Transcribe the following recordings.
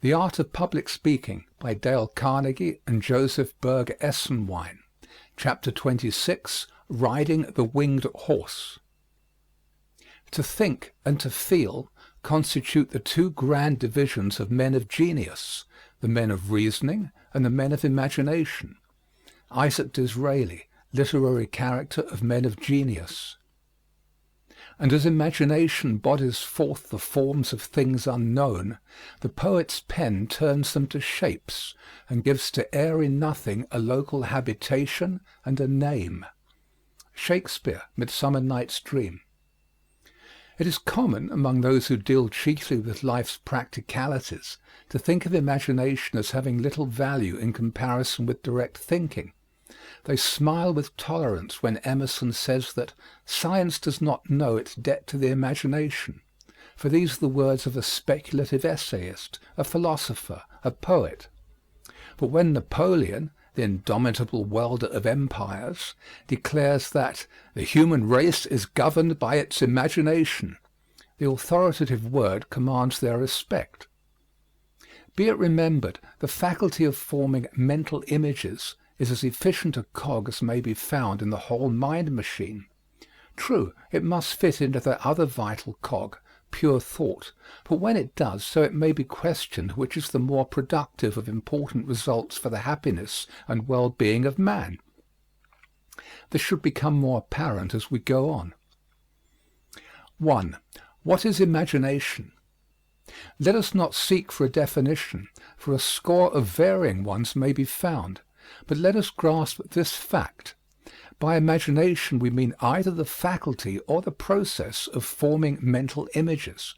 The Art of Public Speaking by Dale Carnegie and Joseph Berg Esenwein. Chapter 26, Riding the Winged Horse. To think and to feel constitute the two grand divisions of men of genius, the men of reasoning and the men of imagination. Isaac Disraeli, Literary Character of Men of Genius. And as imagination bodies forth the forms of things unknown, the poet's pen turns them to shapes, and gives to airy nothing a local habitation and a name. Shakespeare, Midsummer Night's Dream. It is common, among those who deal chiefly with life's practicalities, to think of imagination as having little value in comparison with direct thinking. They smile with tolerance when Emerson says that science does not know its debt to the imagination, for these are the words of a speculative essayist, a philosopher, a poet. But when Napoleon, the indomitable welder of empires, declares that the human race is governed by its imagination, the authoritative word commands their respect. Be it remembered, the faculty of forming mental images is as efficient a cog as may be found in the whole mind machine. True, it must fit into that other vital cog, pure thought, but when it does so it may be questioned which is the more productive of important results for the happiness and well-being of man. This should become more apparent as we go on. 1. What is imagination? Let us not seek for a definition, for a score of varying ones may be found. But let us grasp this fact. By imagination we mean either the faculty or the process of forming mental images.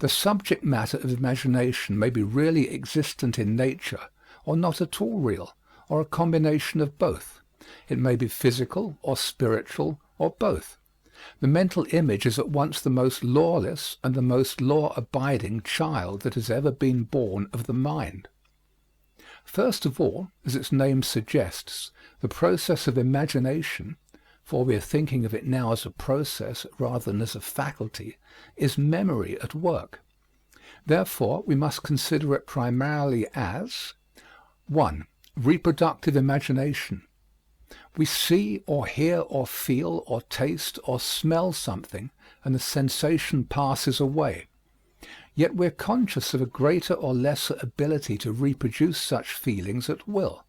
The subject matter of imagination may be really existent in nature, or not at all real, or a combination of both. It may be physical or spiritual, or both. The mental image is at once the most lawless and the most law-abiding child that has ever been born of the mind. First of all, as its name suggests, the process of imagination, for we are thinking of it now as a process rather than as a faculty, is memory at work. Therefore, we must consider it primarily as 1. Reproductive imagination. We see or hear or feel or taste or smell something, and the sensation passes away. Yet we are conscious of a greater or lesser ability to reproduce such feelings at will.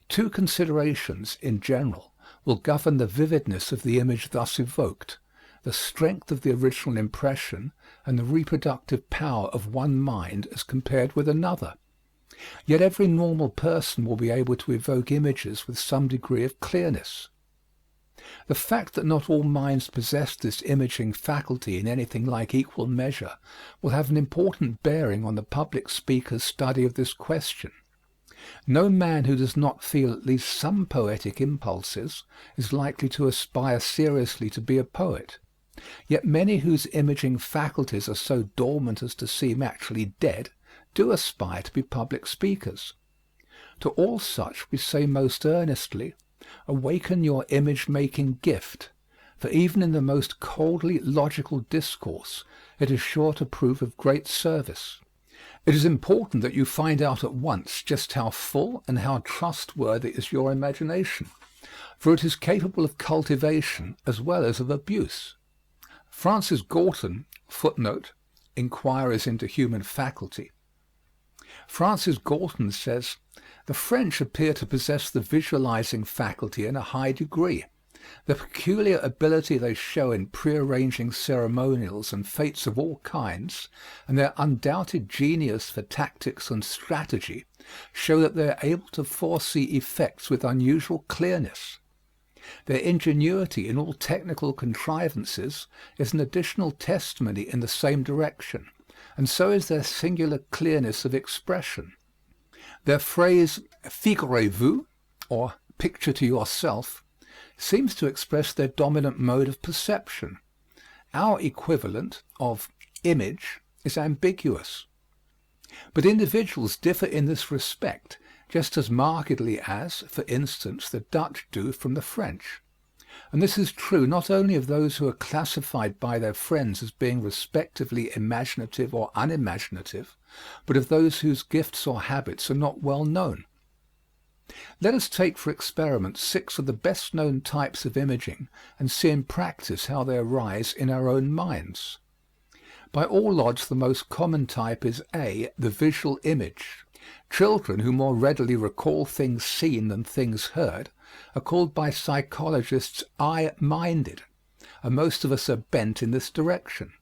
Two considerations, in general, will govern the vividness of the image thus evoked: the strength of the original impression and the reproductive power of one mind as compared with another. Yet every normal person will be able to evoke images with some degree of clearness. The fact that not all minds possess this imaging faculty in anything like equal measure will have an important bearing on the public speaker's study of this question. No man who does not feel at least some poetic impulses is likely to aspire seriously to be a poet. Yet many whose imaging faculties are so dormant as to seem actually dead do aspire to be public speakers. To all such we say most earnestly, awaken your image-making gift, for even in the most coldly logical discourse it is sure to prove of great service. It is important that you find out at once just how full and how trustworthy is your imagination, for it is capable of cultivation as well as of abuse. Francis Galton, footnote, Inquiries into Human Faculty. Francis Galton says, "The French appear to possess the visualizing faculty in a high degree. The peculiar ability they show in prearranging ceremonials and fetes of all kinds, and their undoubted genius for tactics and strategy, show that they are able to foresee effects with unusual clearness. Their ingenuity in all technical contrivances is an additional testimony in the same direction, and so is their singular clearness of expression. Their phrase figurez-vous, or picture to yourself, seems to express their dominant mode of perception. Our equivalent of image is ambiguous. But individuals differ in this respect just as markedly as, for instance, the Dutch do from the French. And this is true not only of those who are classified by their friends as being respectively imaginative or unimaginative, but of those whose gifts or habits are not well known. Let us take for experiment 6 of the best known types of imaging and see in practice how they arise in our own minds. By all odds the most common type is A, the visual image. Children who more readily recall things seen than things heard are called by psychologists eye-minded, and most of us are bent in this direction.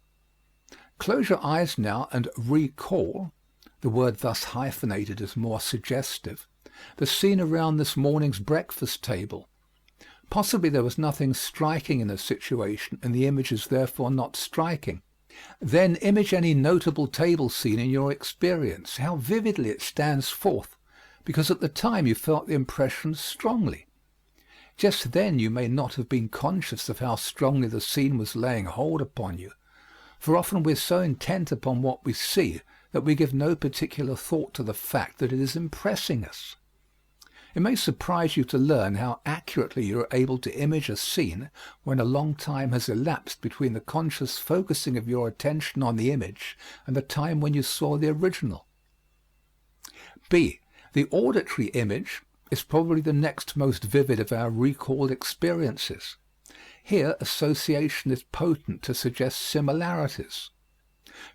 Close your eyes now and recall, the word thus hyphenated is more suggestive, the scene around this morning's breakfast table. Possibly there was nothing striking in the situation, and the image is therefore not striking. Then image any notable table scene in your experience, how vividly it stands forth, because at the time you felt the impression strongly. Just then you may not have been conscious of how strongly the scene was laying hold upon you, for often we are so intent upon what we see that we give no particular thought to the fact that it is impressing us. It may surprise you to learn how accurately you are able to image a scene when a long time has elapsed between the conscious focusing of your attention on the image and the time when you saw the original. B. The auditory image is probably the next most vivid of our recalled experiences. Here association is potent to suggest similarities.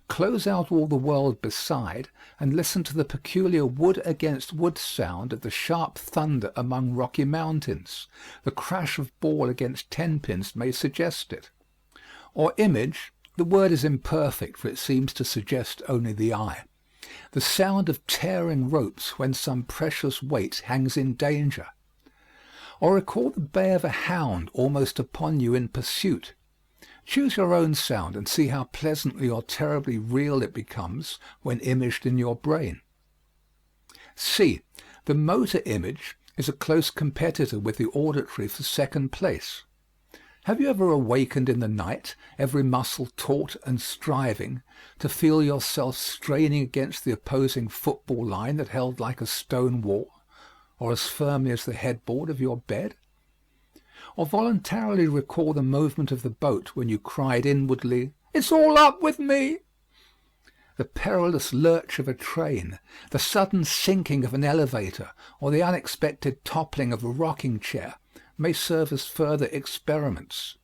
Close out all the world beside and listen to the peculiar wood against wood sound of the sharp thunder among rocky mountains. The crash of ball against tenpins may suggest it. Or image, the word is imperfect, for it seems to suggest only the eye. The sound of tearing ropes when some precious weight hangs in danger. Or recall the bay of a hound almost upon you in pursuit. Choose your own sound and see how pleasantly or terribly real it becomes when imaged in your brain. C. The motor image is a close competitor with the auditory for second place. Have you ever awakened in the night, every muscle taut and striving, to feel yourself straining against the opposing football line that held like a stone wall, or as firmly as the headboard of your bed? Or voluntarily recall the movement of the boat when you cried inwardly, "It's all up with me!" The perilous lurch of a train, the sudden sinking of an elevator, or the unexpected toppling of a rocking chair may serve as further experiments.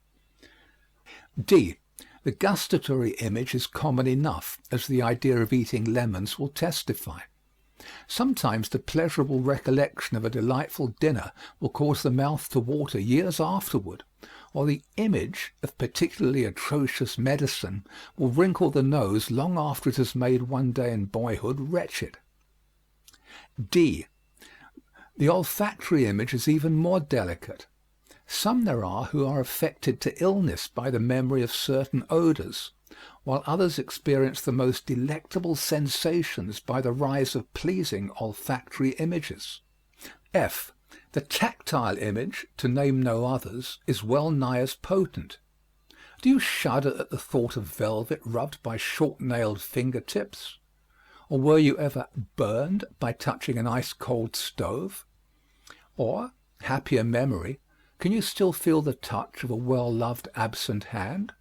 D. The gustatory image is common enough, as the idea of eating lemons will testify. Sometimes the pleasurable recollection of a delightful dinner will cause the mouth to water years afterward, or the image of particularly atrocious medicine will wrinkle the nose long after it has made one day in boyhood wretched. D. The olfactory image is even more delicate. Some there are who are affected to illness by the memory of certain odors, while others experience the most delectable sensations by the rise of pleasing olfactory images. F. The tactile image, to name no others, is well nigh as potent. Do you shudder at the thought of velvet rubbed by short-nailed finger-tips? Or were you ever burned by touching an ice-cold stove? Or, happier memory, can you still feel the touch of a well-loved absent hand?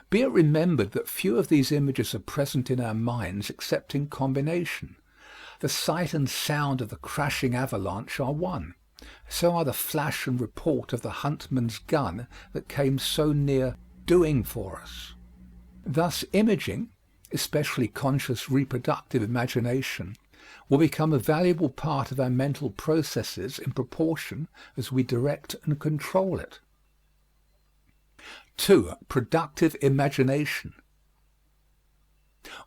Be it remembered that few of these images are present in our minds except in combination. The sight and sound of the crashing avalanche are one. So are the flash and report of the huntman's gun that came so near doing for us. Thus imaging, especially conscious reproductive imagination, will become a valuable part of our mental processes in proportion as we direct and control it. 2. Productive imagination.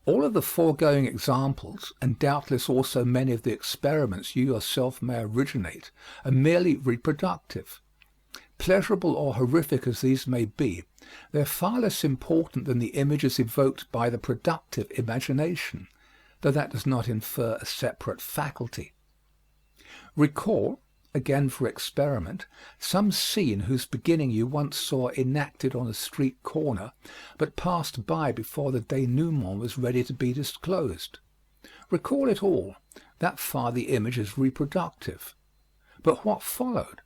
All of the foregoing examples, and doubtless also many of the experiments you yourself may originate, are merely reproductive. Pleasurable or horrific as these may be, they are far less important than the images evoked by the productive imagination, though that does not infer a separate faculty. Recall, again for experiment, some scene whose beginning you once saw enacted on a street corner, but passed by before the denouement was ready to be disclosed. Recall it all. That far the image is reproductive. But what followed?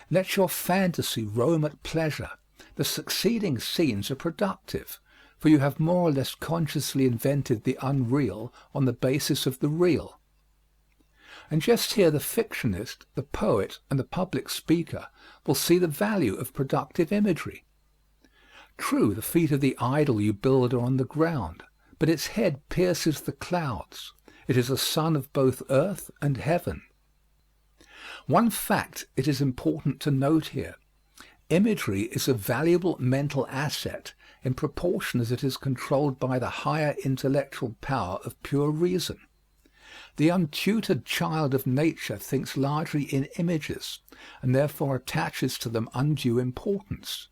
Let your fantasy roam at pleasure. The succeeding scenes are productive, for you have more or less consciously invented the unreal on the basis of the real. And just here the fictionist, the poet, and the public speaker will see the value of productive imagery. True, the feet of the idol you build are on the ground, but its head pierces the clouds. It is a son of both earth and heaven. One fact it is important to note here. Imagery is a valuable mental asset in proportion as it is controlled by the higher intellectual power of pure reason. The untutored child of nature thinks largely in images, and therefore attaches to them undue importance.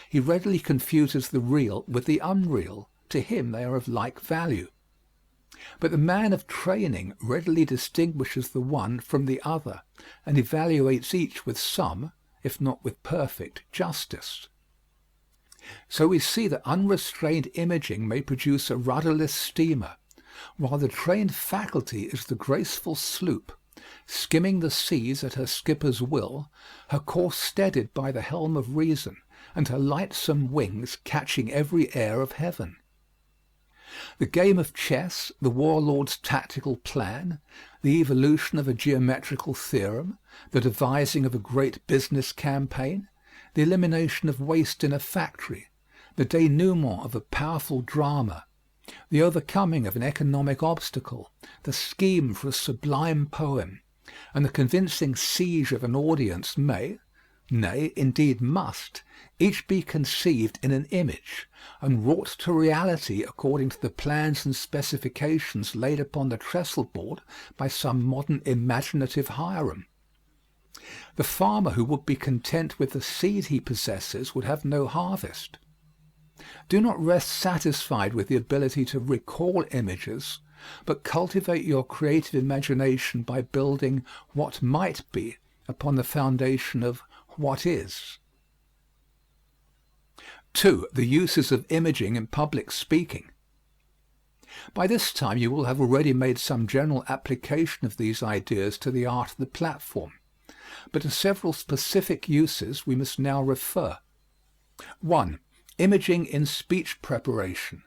He readily confuses the real with the unreal. To him they are of like value. But the man of training readily distinguishes the one from the other, and evaluates each with some, if not with perfect, justice. So we see that unrestrained imaging may produce a rudderless steamer, while the trained faculty is the graceful sloop, skimming the seas at her skipper's will, her course steadied by the helm of reason, and her lightsome wings catching every air of heaven. The game of chess, the warlord's tactical plan, the evolution of a geometrical theorem, the devising of a great business campaign, the elimination of waste in a factory, the denouement of a powerful drama, the overcoming of an economic obstacle, the scheme for a sublime poem, and the convincing siege of an audience may, nay, indeed must, each be conceived in an image, and wrought to reality according to the plans and specifications laid upon the trestle-board by some modern imaginative Hiram. The farmer who would be content with the seed he possesses would have no harvest. Do not rest satisfied with the ability to recall images, but cultivate your creative imagination by building what might be upon the foundation of what is. 2. The uses of imaging in public speaking. By this time you will have already made some general application of these ideas to the art of the platform, but to several specific uses we must now refer. 1. Imaging in speech preparation.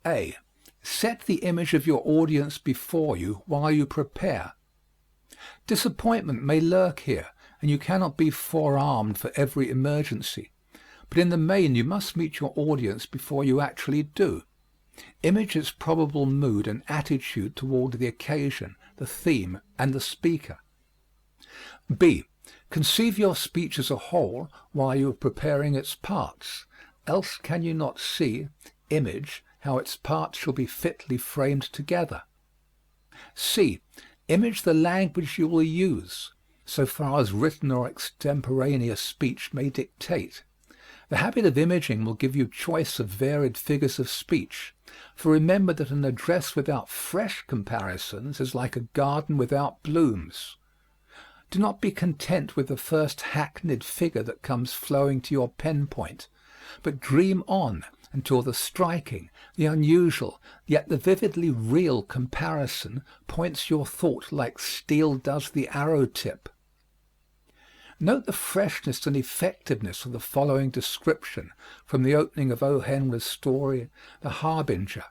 A. Set the image of your audience before you while you prepare. Disappointment may lurk here, and you cannot be forearmed for every emergency, but in the main you must meet your audience before you actually do. Image its probable mood and attitude toward the occasion, the theme, and the speaker. B. Conceive your speech as a whole while you are preparing its parts, else can you not see, image, how its parts shall be fitly framed together. C. Image the language you will use, so far as written or extemporaneous speech may dictate. The habit of imaging will give you choice of varied figures of speech, for remember that an address without fresh comparisons is like a garden without blooms. Do not be content with the first hackneyed figure that comes flowing to your pen point, but dream on until the striking, the unusual, yet the vividly real comparison points your thought like steel does the arrow tip. Note the freshness and effectiveness of the following description from the opening of O. Henry's story, The Harbinger.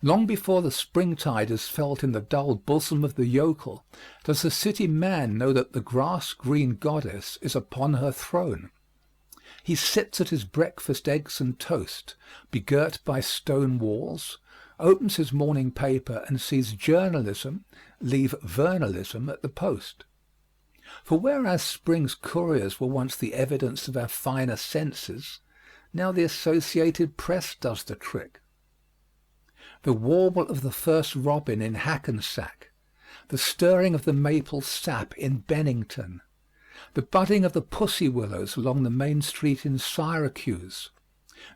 Long before the springtide is felt in the dull bosom of the yokel, does the city man know that the grass-green goddess is upon her throne. He sits at his breakfast eggs and toast, begirt by stone walls, opens his morning paper and sees journalism leave vernalism at the post. For whereas spring's couriers were once the evidence of our finer senses, now the Associated Press does the trick. The warble of the first robin in Hackensack, the stirring of the maple sap in Bennington, the budding of the pussy willows along the main street in Syracuse,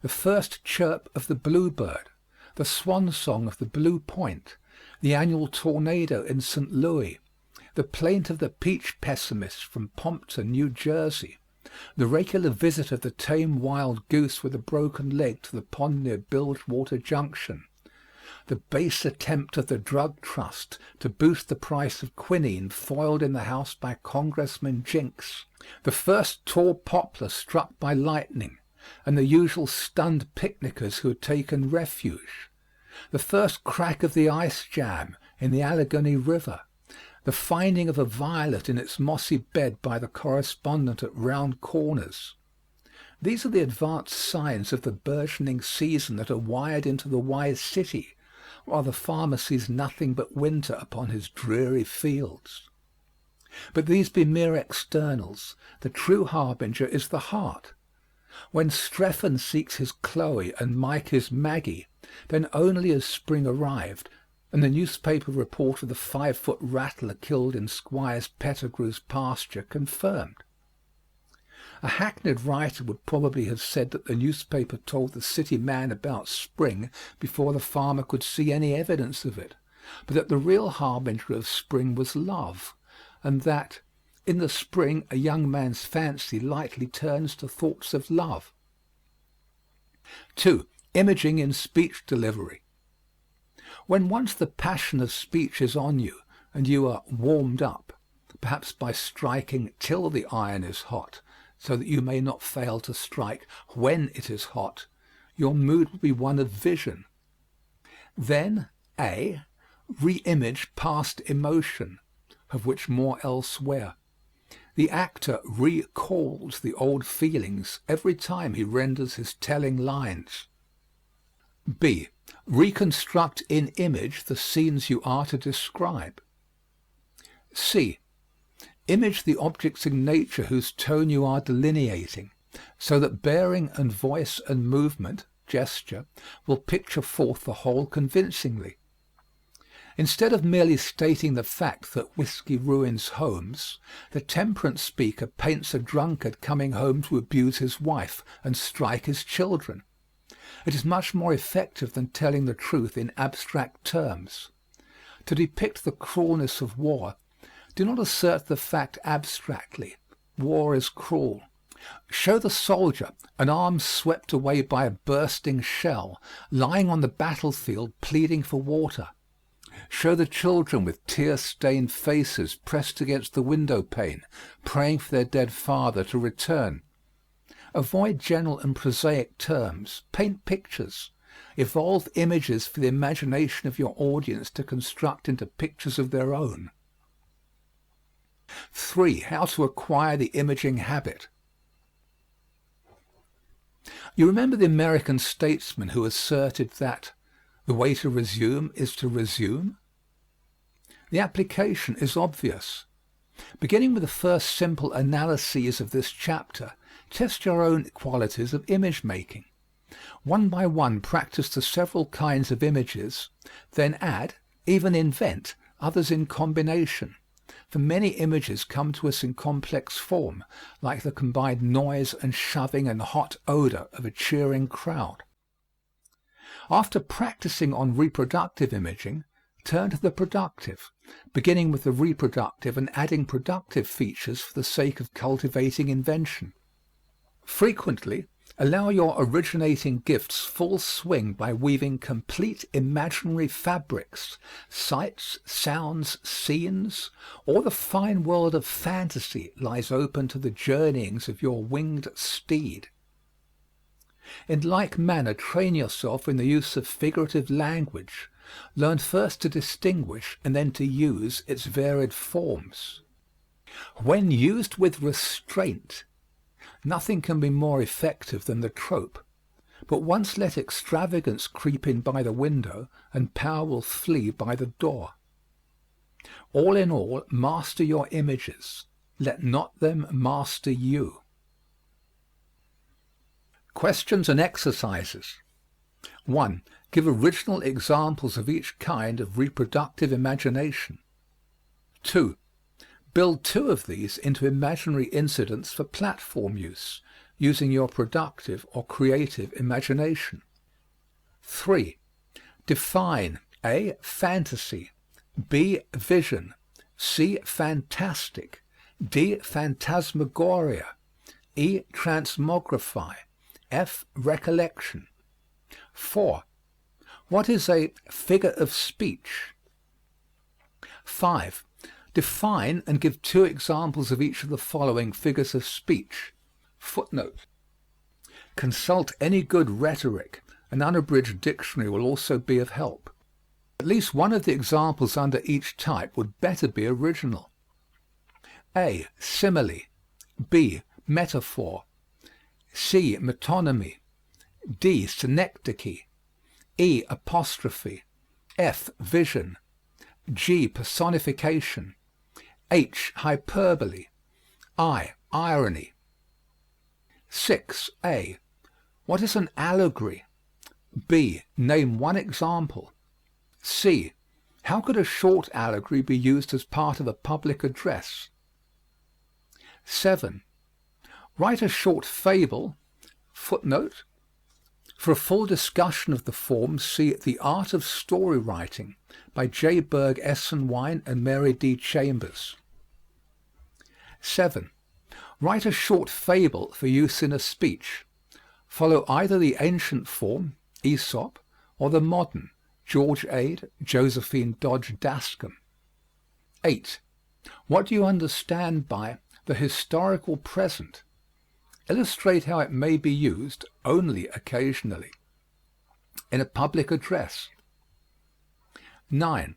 the first chirp of the bluebird, the swan song of the Blue Point, the annual tornado in St. Louis, the plaint of the peach pessimist from Pompton, New Jersey, the regular visit of the tame wild goose with a broken leg to the pond near Bilgewater Junction, the base attempt of the drug trust to boost the price of quinine foiled in the House by Congressman Jinks, the first tall poplar struck by lightning, and the usual stunned picnickers who had taken refuge, the first crack of the ice jam in the Allegheny River, the finding of a violet in its mossy bed by the correspondent at Round Corners. These are the advanced signs of the burgeoning season that are wired into the wise city, while the farmer sees nothing but winter upon his dreary fields. But these be mere externals. The true harbinger is the heart. When Strephon seeks his Chloe and Mike his Maggie, then only has spring arrived, and the newspaper report of the 5-foot rattler killed in Squires Pettigrew's pasture confirmed. A hackneyed writer would probably have said that the newspaper told the city man about spring before the farmer could see any evidence of it, but that the real harbinger of spring was love, and that in the spring a young man's fancy lightly turns to thoughts of love. 2. Imaging in speech delivery. When once the passion of speech is on you, and you are warmed up, perhaps by striking till the iron is hot, so that you may not fail to strike when it is hot, your mood will be one of vision. Then, A. Re-image past emotion, of which more elsewhere. The actor recalls the old feelings every time he renders his telling lines. B. Reconstruct in image the scenes you are to describe. C. Image the objects in nature whose tone you are delineating, so that bearing and voice and movement, gesture, will picture forth the whole convincingly. Instead of merely stating the fact that whiskey ruins homes, the temperance speaker paints a drunkard coming home to abuse his wife and strike his children. It is much more effective than telling the truth in abstract terms. To depict the cruelness of war, do not assert the fact abstractly. War is cruel. Show the soldier, an arm swept away by a bursting shell, lying on the battlefield pleading for water. Show the children with tear-stained faces pressed against the window-pane, praying for their dead father to return. Avoid general and prosaic terms. Paint pictures. Evolve images for the imagination of your audience to construct into pictures of their own. 3. How to acquire the imaging habit. You remember the American statesman who asserted that the way to resume is to resume? The application is obvious. Beginning with the first simple analyses of this chapter, test your own qualities of image making. One by one practice the several kinds of images, then add, even invent, others in combination. For many images come to us in complex form, like the combined noise and shoving and hot odor of a cheering crowd. After practicing on reproductive imaging, turn to the productive, beginning with the reproductive and adding productive features for the sake of cultivating invention. Frequently, allow your originating gifts full swing by weaving complete imaginary fabrics, sights, sounds, scenes, or the fine world of fantasy lies open to the journeyings of your winged steed. In like manner, train yourself in the use of figurative language. Learn first to distinguish and then to use its varied forms. When used with restraint, nothing can be more effective than the trope, but once let extravagance creep in by the window, and power will flee by the door. All in all, master your images. Let not them master you. Questions and exercises. 1. Give original examples of each kind of reproductive imagination. 2. Build 2 of these into imaginary incidents for platform use, using your productive or creative imagination. 3. Define A. Fantasy, B. Vision, C. Fantastic, D. Phantasmagoria, E. Transmogrify, F. Recollection. 4. What is a figure of speech? 5. Define and give 2 examples of each of the following figures of speech. Footnote. Consult any good rhetoric. An unabridged dictionary will also be of help. At least one of the examples under each type would better be original. A. Simile. B. Metaphor. C. Metonymy. D. Synecdoche. E. Apostrophe. F. Vision. G. Personification. H. Hyperbole. I. Irony. 6. A. What is an allegory? B. Name one example. C. How could a short allegory be used as part of a public address? 7. Write a short fable. Footnote. For a full discussion of the form, see The Art of Story Writing by J. Berg Esenwein and Mary D. Chambers. 7. Write a short fable for use in a speech. Follow either the ancient form, Aesop, or the modern, George Ade, Josephine Dodge Dascom. 8. What do you understand by the historical present? Illustrate how it may be used, only occasionally, in a public address. 9.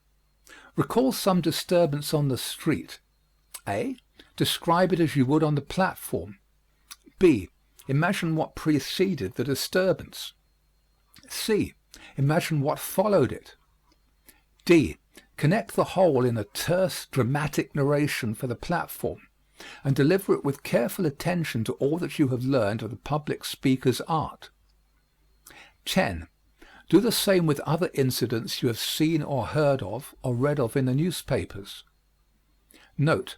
Recall some disturbance on the street. A. Describe it as you would on the platform. B. Imagine what preceded the disturbance. C. Imagine what followed it. D. Connect the whole in a terse, dramatic narration for the platform, and deliver it with careful attention to all that you have learned of the public speaker's art. 10. Do the same with other incidents you have seen or heard of or read of in the newspapers. Note: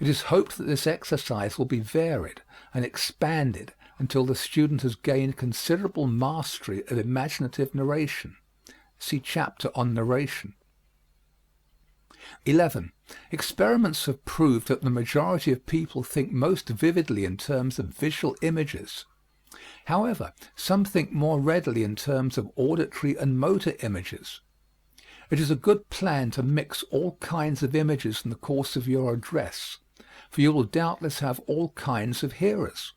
it is hoped that this exercise will be varied and expanded until the student has gained considerable mastery of imaginative narration. See chapter on narration. 11. Experiments have proved that the majority of people think most vividly in terms of visual images. However, some think more readily in terms of auditory and motor images. It is a good plan to mix all kinds of images in the course of your address, for you will doubtless have all kinds of hearers.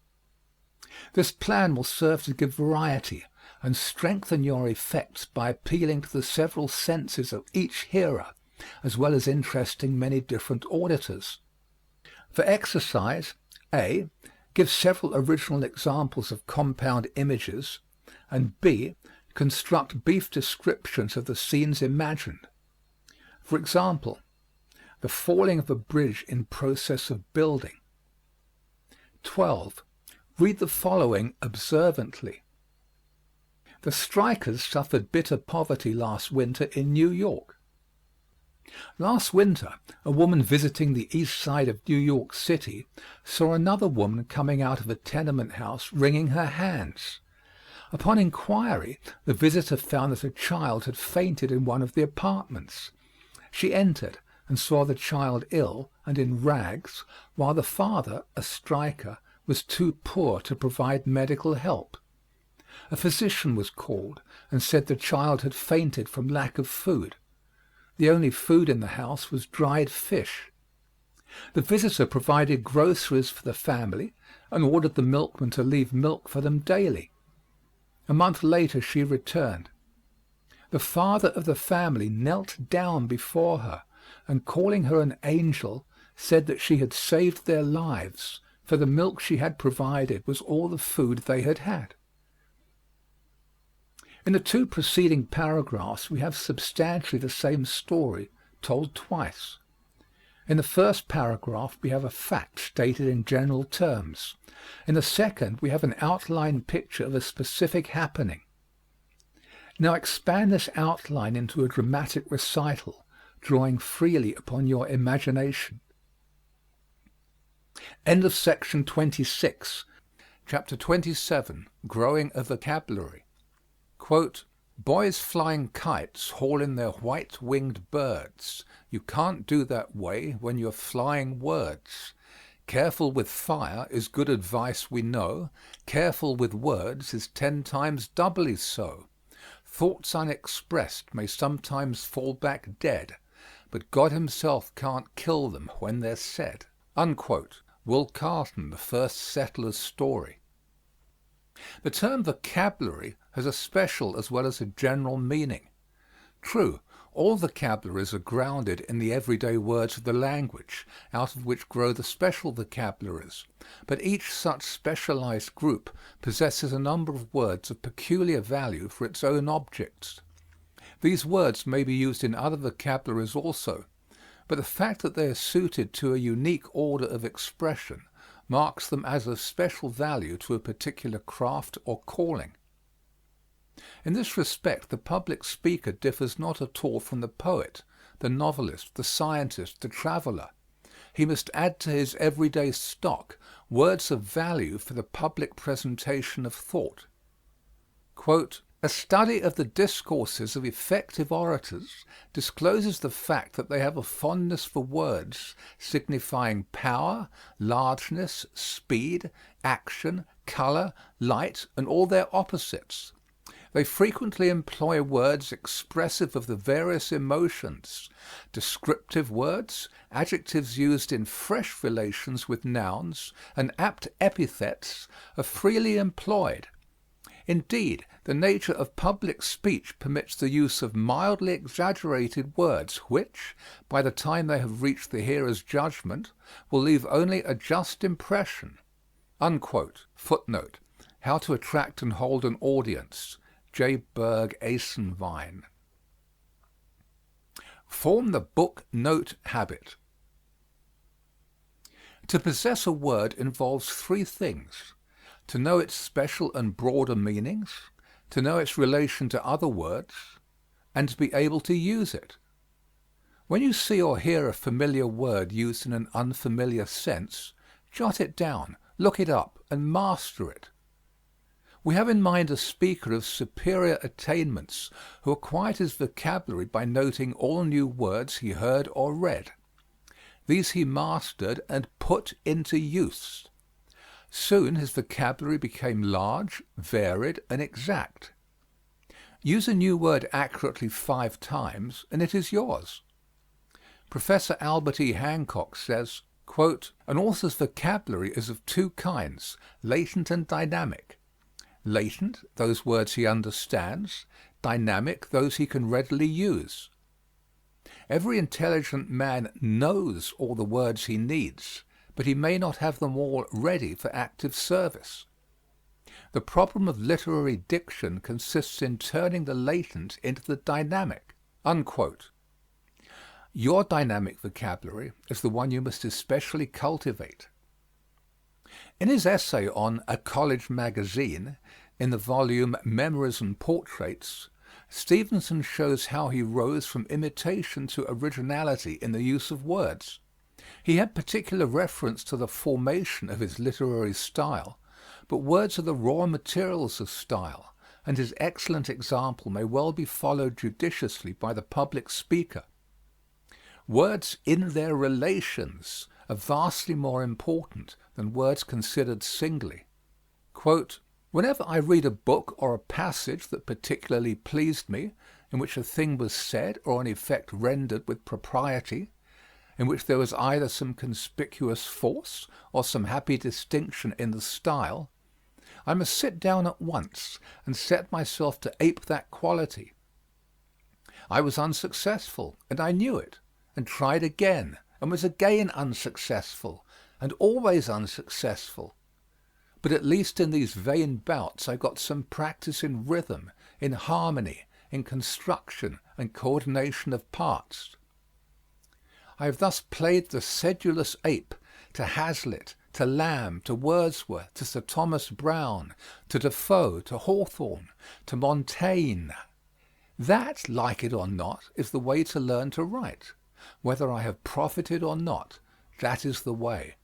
This plan will serve to give variety and strengthen your effects by appealing to the several senses of each hearer, as well as interesting many different auditors. For exercise, A. Give several original examples of compound images, and B. Construct brief descriptions of the scenes imagined. For example, the falling of a bridge in process of building. 12. Read the following observantly. The strikers suffered bitter poverty last winter in New York. Last winter, a woman visiting the east side of New York City saw another woman coming out of a tenement house wringing her hands. Upon inquiry, the visitor found that a child had fainted in one of the apartments. She entered and saw the child ill and in rags, while the father, a striker, was too poor to provide medical help. A physician was called and said the child had fainted from lack of food. The only food in the house was dried fish. The visitor provided groceries for the family and ordered the milkman to leave milk for them daily. A month later she returned. The father of the family knelt down before her and, calling her an angel, said that she had saved their lives, for the milk she had provided was all the food they had had. In the 2 preceding paragraphs we have substantially the same story, told twice. In the first paragraph we have a fact stated in general terms. In the second we have an outline picture of a specific happening. Now expand this outline into a dramatic recital, drawing freely upon your imagination. End of section 26. Chapter 27. Growing a Vocabulary. Quote, "Boys flying kites haul in their white-winged birds. You can't do that way when you're flying words. Careful with fire is good advice we know. Careful with words is 10 times doubly so. Thoughts unexpressed may sometimes fall back dead, but God himself can't kill them when they're said. Unquote. Will Carleton, The First Settler's Story. The term vocabulary has a special as well as a general meaning. True, all vocabularies are grounded in the everyday words of the language, out of which grow the special vocabularies, but each such specialized group possesses a number of words of peculiar value for its own objects. These words may be used in other vocabularies also, but the fact that they are suited to a unique order of expression marks them as of special value to a particular craft or calling. In this respect, the public speaker differs not at all from the poet, the novelist, the scientist, the traveler. He must add to his everyday stock words of value for the public presentation of thought. Quote, "A study of the discourses of effective orators discloses the fact that they have a fondness for words signifying power, largeness, speed, action, color, light, and all their opposites. They frequently employ words expressive of the various emotions. Descriptive words, adjectives used in fresh relations with nouns, and apt epithets are freely employed. Indeed, the nature of public speech permits the use of mildly exaggerated words which, by the time they have reached the hearer's judgment, will leave only a just impression." Unquote. Footnote: How to Attract and Hold an Audience. J. Berg Esenwein. Form the book note habit. To possess a word involves three things: to know its special and broader meanings, to know its relation to other words, and to be able to use it. When you see or hear a familiar word used in an unfamiliar sense, jot it down, look it up, and master it. We have in mind a speaker of superior attainments who acquired his vocabulary by noting all new words he heard or read. These he mastered and put into use. Soon his vocabulary became large, varied, and exact. Use a new word accurately 5 times, and it is yours. Professor Albert E. Hancock says, quote, "An author's vocabulary is of two kinds, latent and dynamic. Latent, those words he understands; dynamic, those he can readily use. Every intelligent man knows all the words he needs, but he may not have them all ready for active service. The problem of literary diction consists in turning the latent into the dynamic." Unquote. Your dynamic vocabulary is the one you must especially cultivate. In his essay on A College Magazine, in the volume Memories and Portraits, Stevenson shows how he rose from imitation to originality in the use of words. He had particular reference to the formation of his literary style, but words are the raw materials of style, and his excellent example may well be followed judiciously by the public speaker. Words in their relations are vastly more important than words considered singly. Quote, "Whenever I read a book or a passage that particularly pleased me, in which a thing was said or an effect rendered with propriety, in which there was either some conspicuous force or some happy distinction in the style, I must sit down at once and set myself to ape that quality. I was unsuccessful, and I knew it, and tried again, and was again unsuccessful, and always unsuccessful. But at least in these vain bouts I got some practice in rhythm, in harmony, in construction and coordination of parts. I have thus played the sedulous ape to Hazlitt, to Lamb, to Wordsworth, to Sir Thomas Browne, to Defoe, to Hawthorne, to Montaigne. That, like it or not, is the way to learn to write. Whether I have profited or not, that is the way.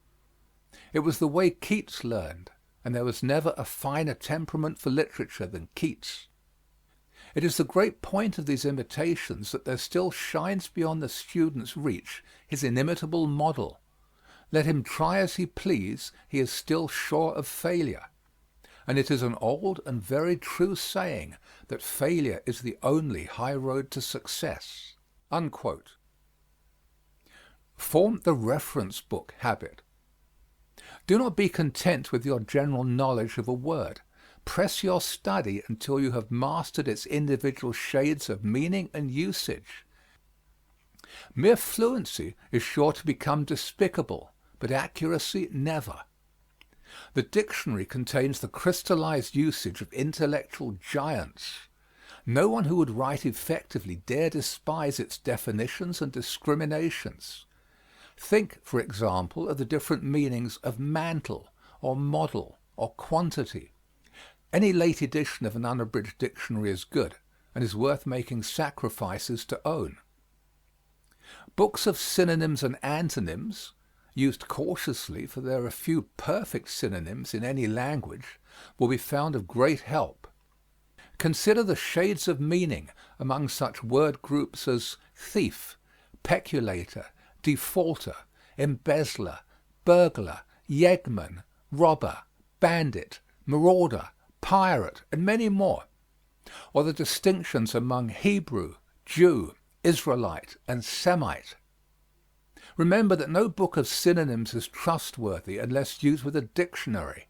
It was the way Keats learned, and there was never a finer temperament for literature than Keats. It is the great point of these imitations that there still shines beyond the student's reach his inimitable model. Let him try as he please, he is still sure of failure. and it is an old and very true saying that failure is the only high road to success." Unquote. Form the reference book habit. Do not be content with your general knowledge of a word. Press your study until you have mastered its individual shades of meaning and usage. Mere fluency is sure to become despicable, but accuracy never. The dictionary contains the crystallized usage of intellectual giants. No one who would write effectively dare despise its definitions and discriminations. Think, for example, of the different meanings of mantle, or model, or quantity. Any late edition of an unabridged dictionary is good, and is worth making sacrifices to own. Books of synonyms and antonyms, used cautiously, for there are few perfect synonyms in any language, will be found of great help. Consider the shades of meaning among such word groups as thief, peculator, defaulter, embezzler, burglar, yeggman, robber, bandit, marauder, pirate, and many more, or the distinctions among Hebrew, Jew, Israelite, and Semite. Remember that no book of synonyms is trustworthy unless used with a dictionary.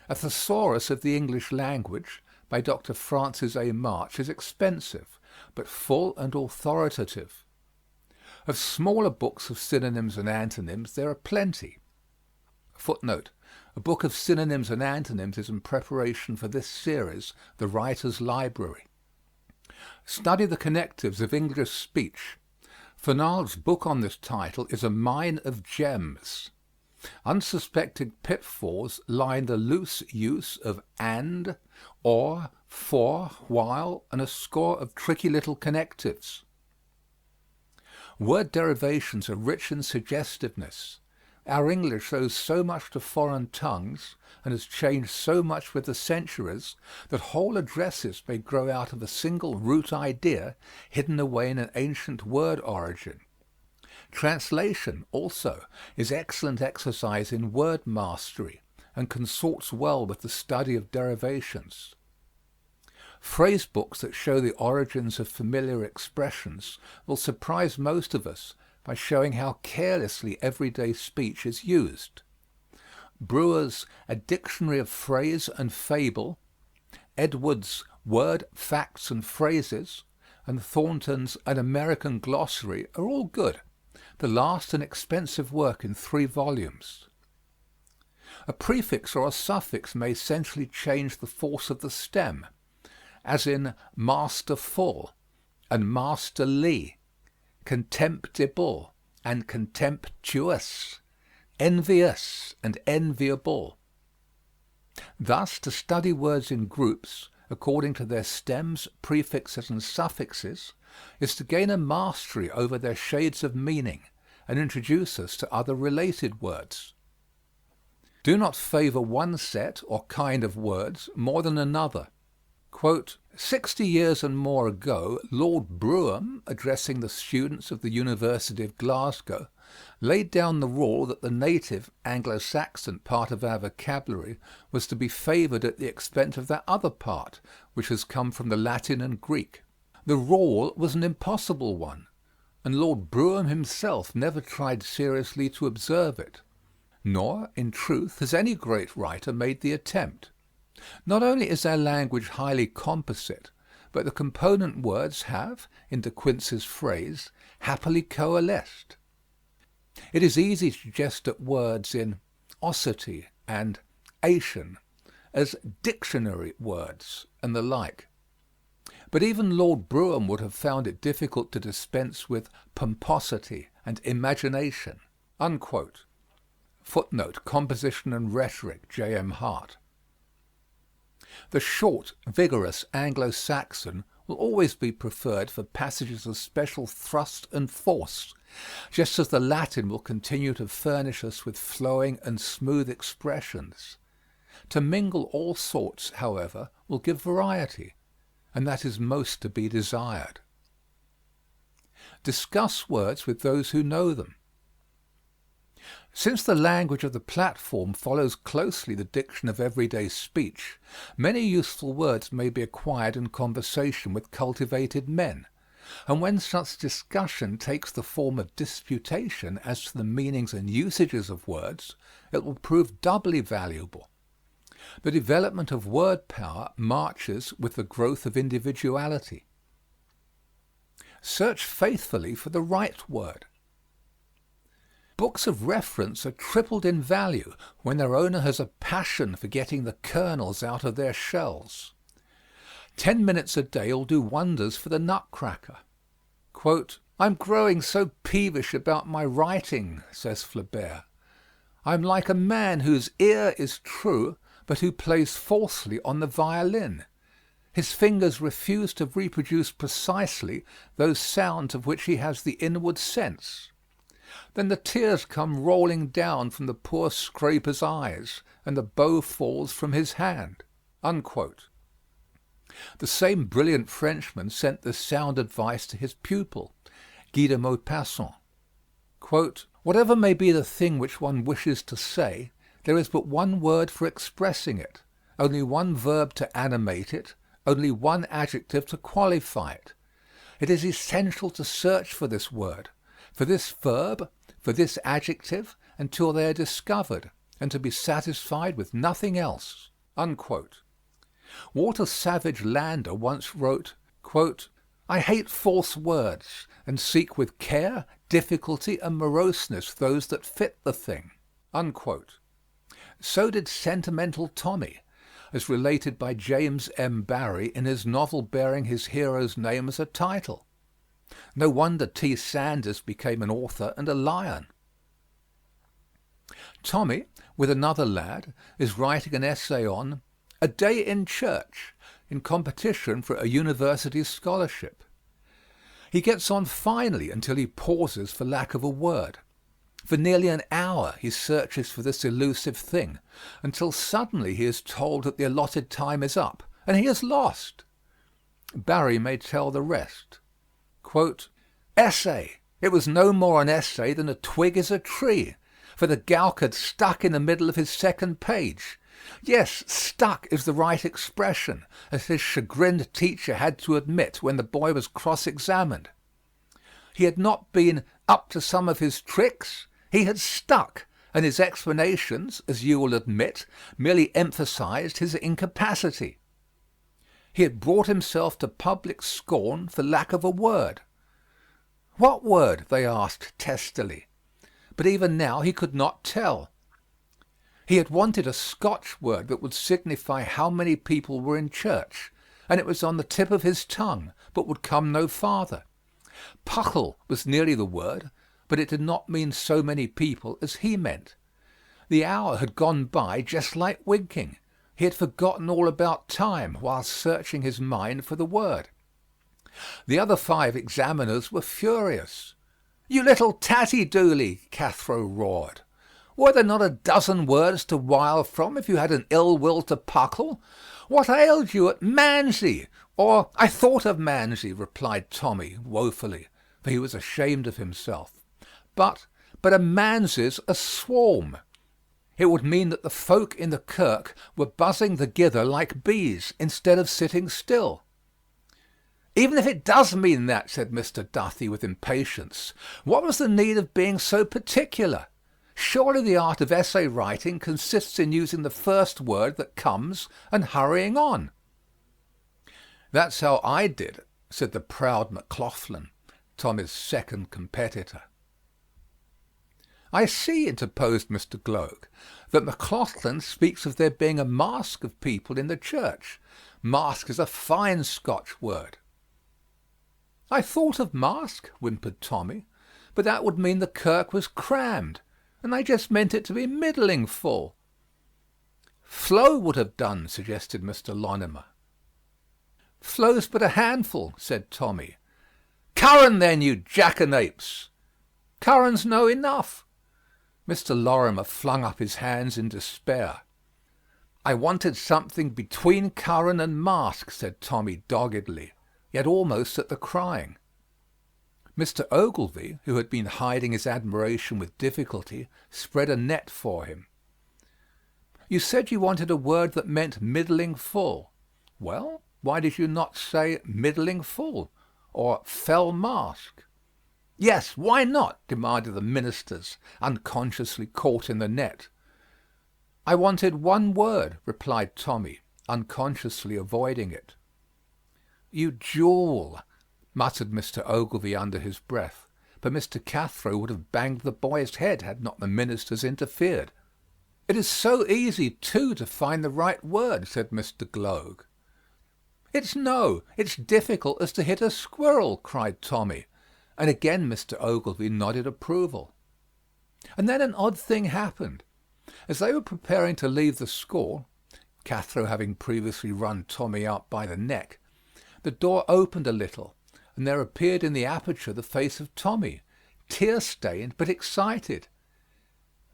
A Thesaurus of the English Language by Dr. Francis A. March is expensive, but full and authoritative. Of smaller books of synonyms and antonyms there are plenty. Footnote: a book of synonyms and antonyms is in preparation for this series, The Writer's Library. Study the connectives of English speech. Fernald's book on this title is a mine of gems. Unsuspected pitfalls lie in the loose use of and, or, for, while, and a score of tricky little connectives. Word derivations are rich in suggestiveness. Our English owes so much to foreign tongues, and has changed so much with the centuries, that whole addresses may grow out of a single root idea hidden away in an ancient word origin. Translation, also, is excellent exercise in word mastery, and consorts well with the study of derivations. Phrase books that show the origins of familiar expressions will surprise most of us by showing how carelessly everyday speech is used. Brewer's A Dictionary of Phrase and Fable, Edwards' Word, Facts, and Phrases, and Thornton's An American Glossary are all good, the last an expensive work in 3 volumes. A prefix or a suffix may essentially change the force of the stem, as in masterful and masterly, contemptible and contemptuous, envious and enviable. Thus, to study words in groups, according to their stems, prefixes, and suffixes, is to gain a mastery over their shades of meaning, and introduce us to other related words. Do not favor one set or kind of words more than another. Quote, 60 years and more ago, Lord Brougham, addressing the students of the University of Glasgow, laid down the rule that the native Anglo-Saxon part of our vocabulary was to be favored at the expense of that other part, which has come from the Latin and Greek. The rule was an impossible one, and Lord Brougham himself never tried seriously to observe it. Nor, in truth, has any great writer made the attempt. Not only is our language highly composite, but the component words have, in De Quincey's phrase, happily coalesced. It is easy to jest at words in osity and ation as dictionary words and the like. But even Lord Brougham would have found it difficult to dispense with pomposity and imagination. Unquote. Footnote, Composition and Rhetoric, J.M. Hart. The short, vigorous Anglo-Saxon will always be preferred for passages of special thrust and force, just as the Latin will continue to furnish us with flowing and smooth expressions. To mingle all sorts, however, will give variety, and that is most to be desired. Discuss words with those who know them. Since the language of the platform follows closely the diction of everyday speech, many useful words may be acquired in conversation with cultivated men, and when such discussion takes the form of disputation as to the meanings and usages of words, it will prove doubly valuable. The development of word power marches with the growth of individuality. Search faithfully for the right word. Books of reference are tripled in value when their owner has a passion for getting the kernels out of their shells. 10 minutes a day will do wonders for the nutcracker. "I'm growing so peevish about my writing," says Flaubert. "I'm like a man whose ear is true, but who plays falsely on the violin. His fingers refuse to reproduce precisely those sounds of which he has the inward sense. Then the tears come rolling down from the poor scraper's eyes, and the bow falls from his hand." Unquote. The same brilliant Frenchman sent this sound advice to his pupil, Guy de Maupassant. "Whatever may be the thing which one wishes to say, there is but one word for expressing it, only one verb to animate it, only one adjective to qualify it. It is essential to search for this word, for this verb, for this adjective, until they are discovered, and to be satisfied with nothing else." Unquote. Walter Savage Landor once wrote, "I hate false words, and seek with care, difficulty, and moroseness those that fit the thing." Unquote. So did Sentimental Tommy, as related by James M. Barrie in his novel bearing his hero's name as a title. No wonder T. Sandys became an author and a lion. Tommy, with another lad, is writing an essay on "A Day in Church," in competition for a university scholarship. He gets on finely until he pauses for lack of a word. For nearly an hour he searches for this elusive thing, until suddenly he is told that the allotted time is up, and he is lost. Barrie may tell the rest. "Essay! It was no more an essay than a twig is a tree, for the gowk had stuck in the middle of his second page. Yes, stuck is the right expression, as his chagrined teacher had to admit when the boy was cross-examined. He had not been up to some of his tricks, he had stuck, and his explanations, as you will admit, merely emphasized his incapacity. He had brought himself to public scorn for lack of a word." "What word?" they asked testily. But even now he could not tell. He had wanted a Scotch word that would signify how many people were in church, and it was on the tip of his tongue, but would come no farther. Puckle was nearly the word, but it did not mean so many people as he meant. The hour had gone by just like winking. He had forgotten all about time while searching his mind for the word. The other 5 examiners were furious. "You little tatty-dooley," Cathro roared. "Were there not a dozen words to wile from if you had an ill will to Puckle? What ailed you at Mansie?" Or "I thought of Mansie," replied Tommy woefully, for he was ashamed of himself. But a manses a swarm. It would mean that the folk in the kirk were buzzing thegither like bees, instead of sitting still. "Even if it does mean that," said Mr. Duthie with impatience, "what was the need of being so particular? Surely the art of essay writing consists in using the first word that comes and hurrying on." "That's how I did it," said the proud McLaughlan, Tommy's second competitor. "I see," interposed Mr. Gloag, "that McLaughlan speaks of there being a mask of people in the church. Mask is a fine Scotch word." "I thought of mask," whimpered Tommy, "but that would mean the kirk was crammed, and I just meant it to be middling full." "Flow would have done," suggested Mr. Lonimer. "Flow's but a handful," said Tommy. "Curran, then, you jackanapes." "Curran's no enough." Mr. Lorimer flung up his hands in despair. "I wanted something between curran and mask," said Tommy doggedly, yet almost at the crying. Mr. Ogilvy, who had been hiding his admiration with difficulty, spread a net for him. "You said you wanted a word that meant middling full. Well, why did you not say middling full, or fell mask?" "Yes, why not?" demanded the ministers, unconsciously caught in the net. "I wanted one word," replied Tommy, unconsciously avoiding it. "You jewel," muttered Mr. Ogilvy under his breath, but Mr. Cathro would have banged the boy's head had not the ministers interfered. "It is so easy, too, to find the right word," said Mr. Gloag. "It's difficult as to hit a squirrel," cried Tommy, and again Mr. Ogilvy nodded approval. And then an odd thing happened. As they were preparing to leave the school, Cathro having previously run Tommy out by the neck, the door opened a little, and there appeared in the aperture the face of Tommy, tear-stained but excited.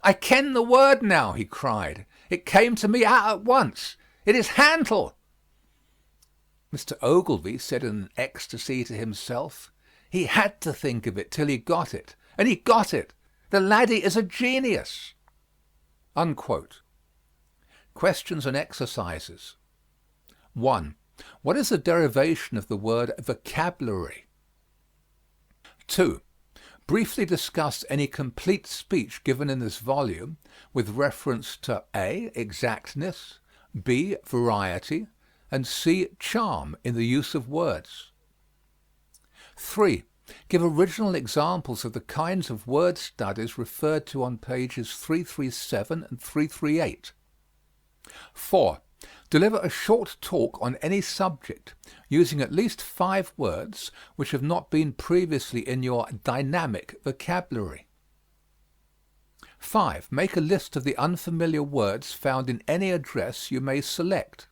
"I ken the word now," he cried. "It came to me at once. It is hantle." Mr. Ogilvy said in an ecstasy to himself, "He had to think of it till he got it, and he got it. The laddie is a genius." Unquote. Questions and exercises. 1. What is the derivation of the word vocabulary? 2. Briefly discuss any complete speech given in this volume with reference to A. Exactness, B. Variety, and C. Charm in the use of words. 3. Give original examples of the kinds of word studies referred to on pages 337 and 338. 4. Deliver a short talk on any subject, using at least 5 words which have not been previously in your dynamic vocabulary. 5. Make a list of the unfamiliar words found in any address you may select.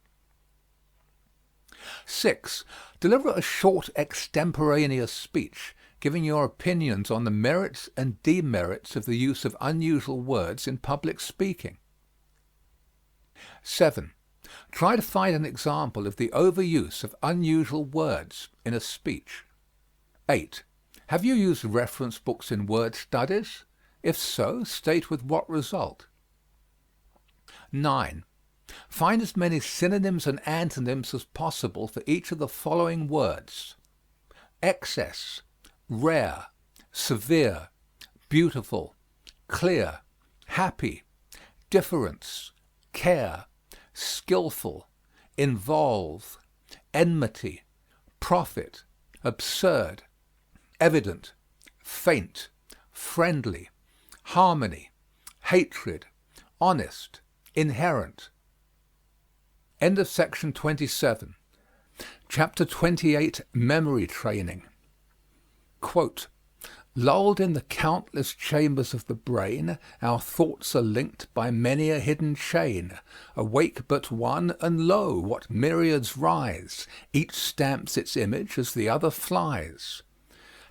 6. Deliver a short extemporaneous speech, giving your opinions on the merits and demerits of the use of unusual words in public speaking. 7. Try to find an example of the overuse of unusual words in a speech. 8. Have you used reference books in word studies? If so, state with what result. 9. Find as many synonyms and antonyms as possible for each of the following words: excess, rare, severe, beautiful, clear, happy, difference, care, skillful, involve, enmity, profit, absurd, evident, faint, friendly, harmony, hatred, honest, inherent. End of section 27. Chapter 28, Memory Training. Quote, "Lulled in the countless chambers of the brain, our thoughts are linked by many a hidden chain. Awake but one, and lo, what myriads rise! Each stamps its image as the other flies.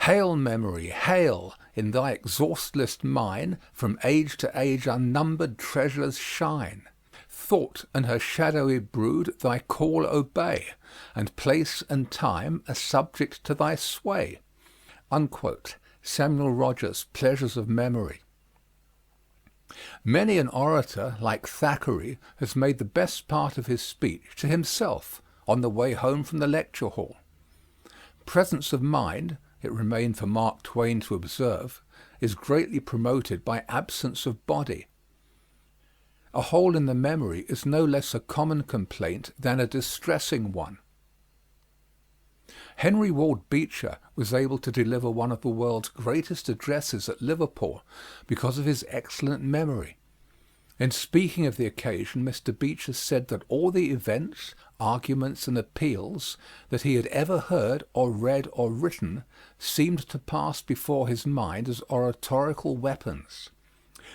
Hail, memory, hail! In thy exhaustless mine, from age to age unnumbered treasures shine. Thought and her shadowy brood thy call obey, and place and time are subject to thy sway." Unquote. Samuel Rogers, Pleasures of Memory. Many an orator, like Thackeray, has made the best part of his speech to himself on the way home from the lecture hall. Presence of mind, it remained for Mark Twain to observe, is greatly promoted by absence of body. A hole in the memory is no less a common complaint than a distressing one. Henry Ward Beecher was able to deliver one of the world's greatest addresses at Liverpool because of his excellent memory. In speaking of the occasion, Mr. Beecher said that all the events, arguments, and appeals that he had ever heard or read or written seemed to pass before his mind as oratorical weapons.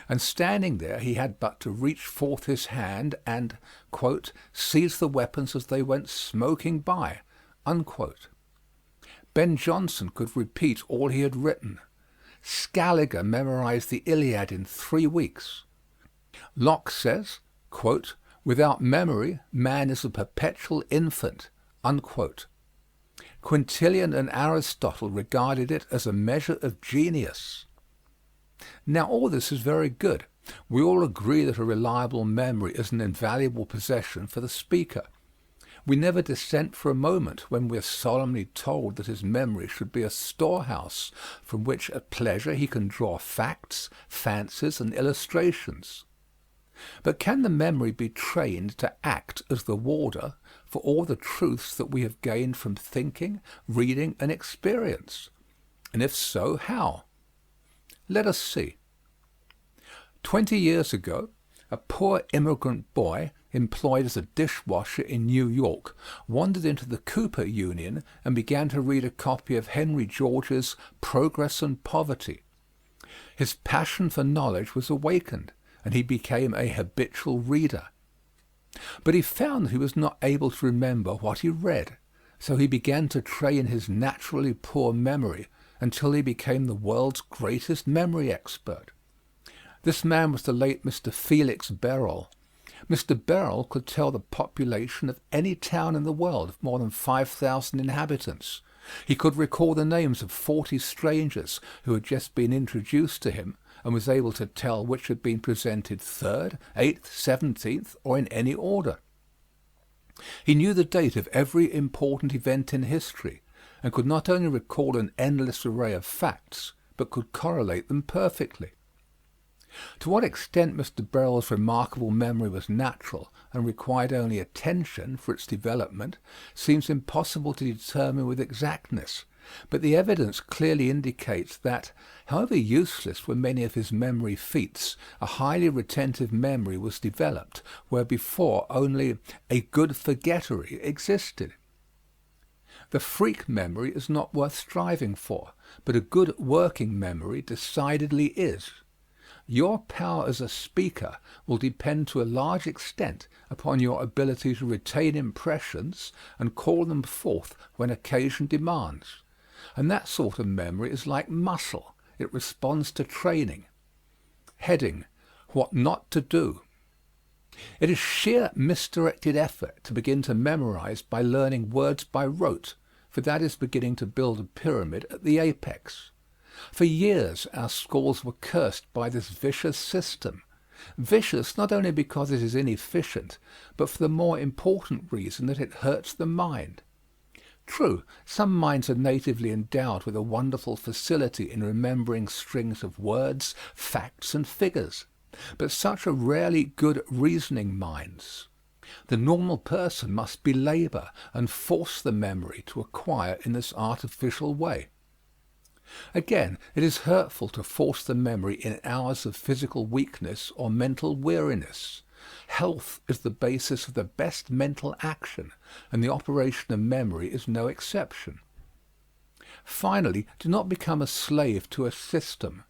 And standing there, he had but to reach forth his hand and, quote, "seize the weapons as they went smoking by." Unquote. Ben Jonson could repeat all he had written. Scaliger memorized the Iliad in 3 weeks. Locke says, quote, "Without memory, man is a perpetual infant." Unquote. Quintilian and Aristotle regarded it as a measure of genius. Now all this is very good. We all agree that a reliable memory is an invaluable possession for the speaker. We never dissent for a moment when we are solemnly told that his memory should be a storehouse from which at pleasure he can draw facts, fancies, and illustrations. But can the memory be trained to act as the warder for all the truths that we have gained from thinking, reading, and experience? And if so, how? Let us see. 20 years ago, a poor immigrant boy employed as a dishwasher in New York wandered into the Cooper Union and began to read a copy of Henry George's Progress and Poverty. His passion for knowledge was awakened, and he became a habitual reader. But he found that he was not able to remember what he read, so he began to train his naturally poor memory until he became the world's greatest memory expert. This man was the late Mr. Felix Berol. Mr. Berol could tell the population of any town in the world of more than 5,000 inhabitants. He could recall the names of 40 strangers who had just been introduced to him, and was able to tell which had been presented 3rd, 8th, 17th, or in any order. He knew the date of every important event in history, and could not only recall an endless array of facts, but could correlate them perfectly. To what extent Mr. Berol's remarkable memory was natural and required only attention for its development seems impossible to determine with exactness, but the evidence clearly indicates that, however useless were many of his memory feats, a highly retentive memory was developed where before only a good forgettery existed. The freak memory is not worth striving for, but a good working memory decidedly is. Your power as a speaker will depend to a large extent upon your ability to retain impressions and call them forth when occasion demands. And that sort of memory is like muscle. It responds to training. Heading: What not to do. It is sheer misdirected effort to begin to memorize by learning words by rote, for that is beginning to build a pyramid at the apex. For years our schools were cursed by this vicious system. Vicious not only because it is inefficient, but for the more important reason that it hurts the mind. True, some minds are natively endowed with a wonderful facility in remembering strings of words, facts, and figures, but such are rarely good reasoning minds. The normal person must belabor and force the memory to acquire in this artificial way. Again, it is hurtful to force the memory in hours of physical weakness or mental weariness. Health is the basis of the best mental action, and the operation of memory is no exception. Finally, do not become a slave to a system.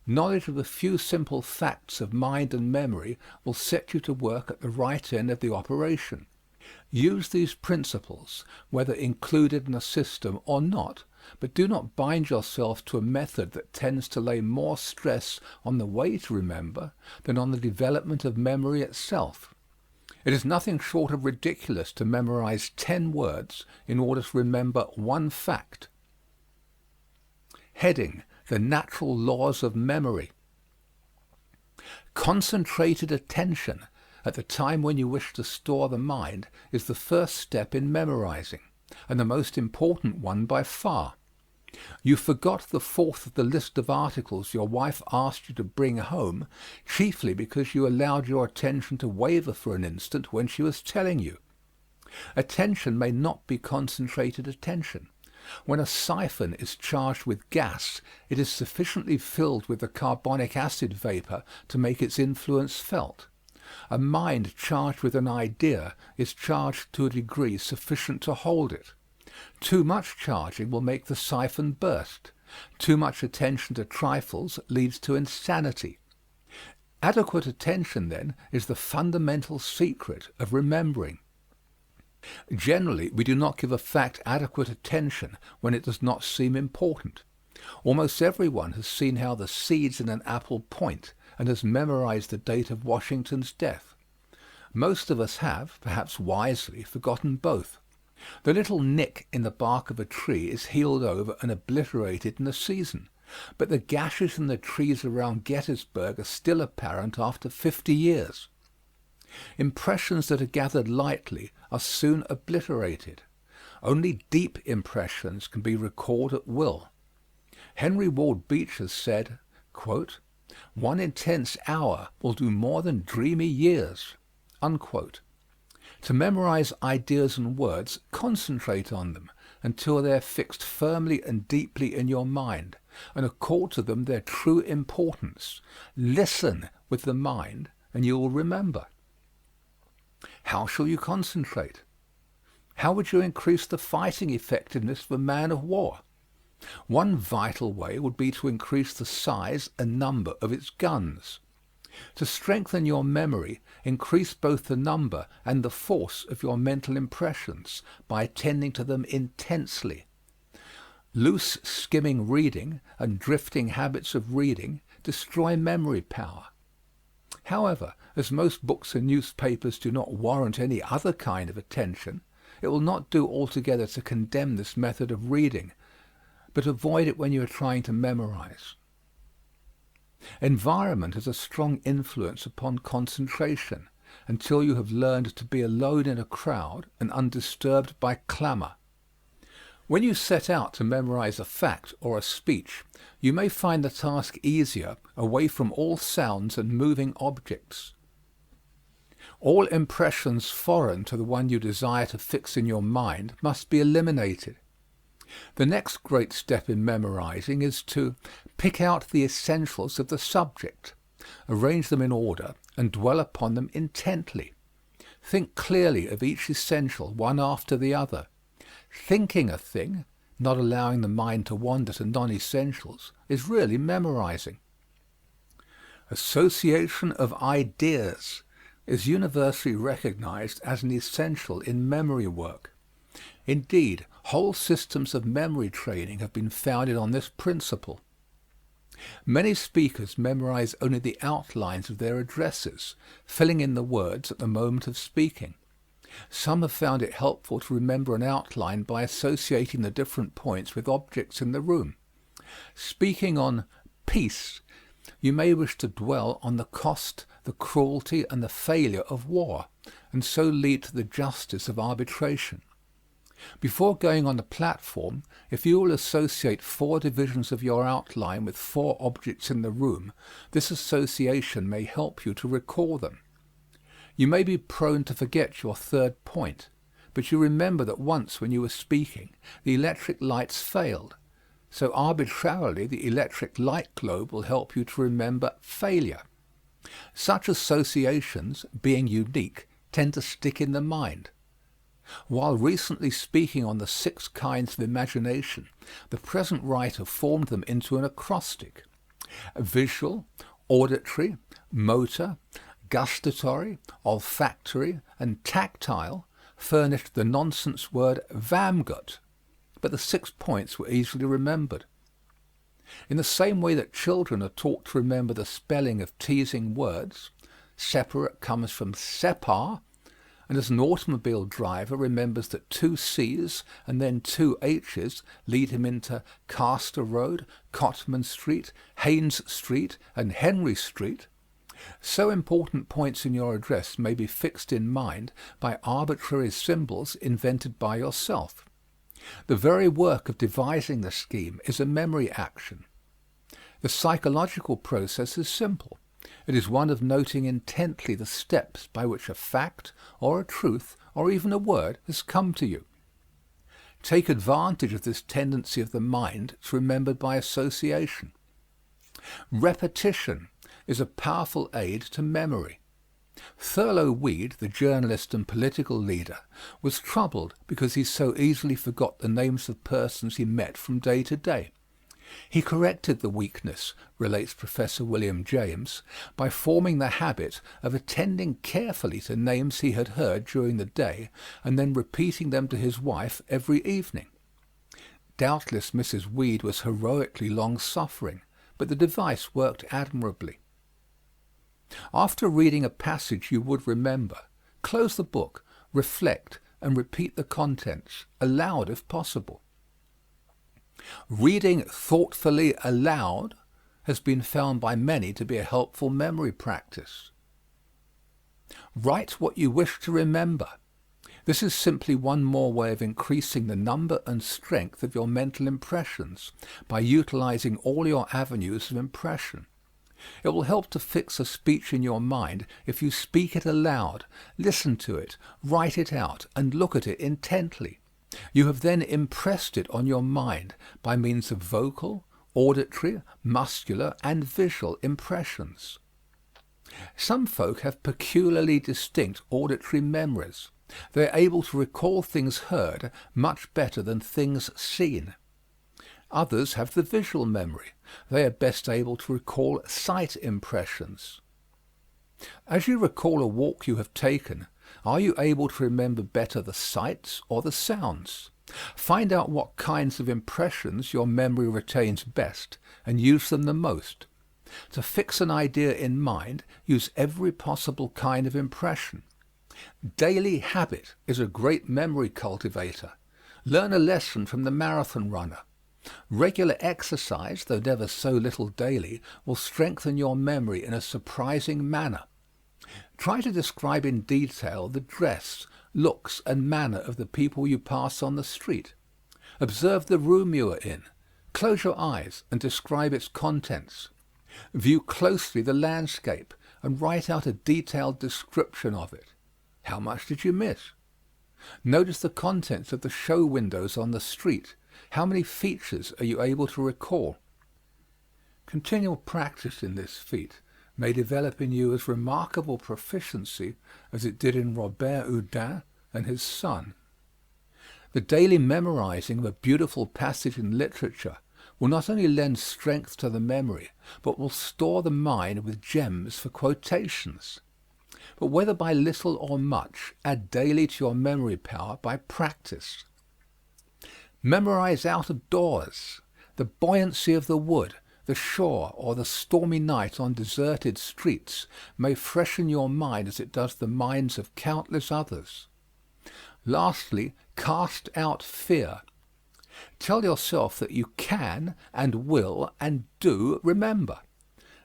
Knowledge of a few simple facts of mind and memory will set you to work at the right end of the operation. Use these principles, whether included in a system or not, but do not bind yourself to a method that tends to lay more stress on the way to remember than on the development of memory itself. It is nothing short of ridiculous to memorize 10 words in order to remember one fact. Heading: The natural laws of memory. Concentrated attention at the time when you wish to store the mind is the first step in memorizing, and the most important one by far. You forgot the 4th of the list of articles your wife asked you to bring home, chiefly because you allowed your attention to waver for an instant when she was telling you. Attention may not be concentrated attention. When a siphon is charged with gas, it is sufficiently filled with the carbonic acid vapor to make its influence felt. A mind charged with an idea is charged to a degree sufficient to hold it. Too much charging will make the siphon burst. Too much attention to trifles leads to insanity. Adequate attention, then, is the fundamental secret of remembering. Generally, we do not give a fact adequate attention when it does not seem important. Almost everyone has seen how the seeds in an apple point, and has memorized the date of Washington's death. Most of us have, perhaps wisely, forgotten both. The little nick in the bark of a tree is healed over and obliterated in a season, but the gashes in the trees around Gettysburg are still apparent after 50 years. Impressions that are gathered lightly are soon obliterated. Only deep impressions can be recalled at will. Henry Ward Beecher said, quote, "One intense hour will do more than dreamy years." Unquote. To memorize ideas and words, concentrate on them until they are fixed firmly and deeply in your mind, and accord to them their true importance. Listen with the mind, and you will remember. How shall you concentrate? How would you increase the fighting effectiveness of a man of war? One vital way would be to increase the size and number of its guns. To strengthen your memory, increase both the number and the force of your mental impressions by attending to them intensely. Loose skimming reading and drifting habits of reading destroy memory power. However, as most books and newspapers do not warrant any other kind of attention, it will not do altogether to condemn this method of reading, but avoid it when you are trying to memorize. Environment has a strong influence upon concentration until you have learned to be alone in a crowd and undisturbed by clamor. When you set out to memorize a fact or a speech, you may find the task easier away from all sounds and moving objects. All impressions foreign to the one you desire to fix in your mind must be eliminated. The next great step in memorizing is to pick out the essentials of the subject, arrange them in order, and dwell upon them intently. Think clearly of each essential, one after the other. Thinking a thing, not allowing the mind to wander to non-essentials, is really memorizing. Association of ideas is universally recognized as an essential in memory work. Indeed, whole systems of memory training have been founded on this principle. Many speakers memorize only the outlines of their addresses, filling in the words at the moment of speaking. Some have found it helpful to remember an outline by associating the different points with objects in the room. Speaking on peace, you may wish to dwell on the cost, the cruelty, and the failure of war, and so lead to the justice of arbitration. Before going on the platform, if you will associate 4 divisions of your outline with 4 objects in the room, this association may help you to recall them. You may be prone to forget your 3rd point, but you remember that once when you were speaking, the electric lights failed. So arbitrarily, the electric light globe will help you to remember failure. Such associations, being unique, tend to stick in the mind. While recently speaking on the 6 kinds of imagination, the present writer formed them into an acrostic. Visual, auditory, motor, gustatory, olfactory, and tactile furnished the nonsense word vamgut, but the 6 points were easily remembered. In the same way that children are taught to remember the spelling of teasing words, separate comes from separ, and as an automobile driver remembers that 2 C's and then 2 H's lead him into Castor Road, Cotman Street, Haynes Street, and Henry Street, so important points in your address may be fixed in mind by arbitrary symbols invented by yourself. The very work of devising the scheme is a memory action. The psychological process is simple. It is one of noting intently the steps by which a fact, or a truth, or even a word has come to you. Take advantage of this tendency of the mind to remember by association. Repetition is a powerful aid to memory. Thurlow Weed, the journalist and political leader, was troubled because he so easily forgot the names of persons he met from day to day. He corrected the weakness, relates Professor William James, by forming the habit of attending carefully to names he had heard during the day and then repeating them to his wife every evening. Doubtless Mrs. Weed was heroically long-suffering, but the device worked admirably. After reading a passage you would remember, close the book, reflect, and repeat the contents, aloud if possible. Reading thoughtfully aloud has been found by many to be a helpful memory practice. Write what you wish to remember. This is simply one more way of increasing the number and strength of your mental impressions by utilizing all your avenues of impression. It will help to fix a speech in your mind if you speak it aloud, listen to it, write it out, and look at it intently. You have then impressed it on your mind by means of vocal, auditory, muscular, and visual impressions. Some folk have peculiarly distinct auditory memories. They are able to recall things heard much better than things seen. Others have the visual memory. They are best able to recall sight impressions. As you recall a walk you have taken, are you able to remember better the sights or the sounds? Find out what kinds of impressions your memory retains best and use them the most. To fix an idea in mind, use every possible kind of impression. Daily habit is a great memory cultivator. Learn a lesson from the marathon runner. Regular exercise, though never so little daily, will strengthen your memory in a surprising manner. Try to describe in detail the dress, looks, and manner of the people you pass on the street. Observe the room you are in. Close your eyes and describe its contents. View closely the landscape and write out a detailed description of it. How much did you miss? Notice the contents of the show windows on the street. How many features are you able to recall? Continual practice in this feat may develop in you as remarkable proficiency as it did in Robert Houdin and his son. The daily memorizing of a beautiful passage in literature will not only lend strength to the memory, but will store the mind with gems for quotations. But whether by little or much, add daily to your memory power by practice. Memorize out of doors. The buoyancy of the wood, the shore, or the stormy night on deserted streets may freshen your mind as it does the minds of countless others. Lastly, cast out fear. Tell yourself that you can and will and do remember.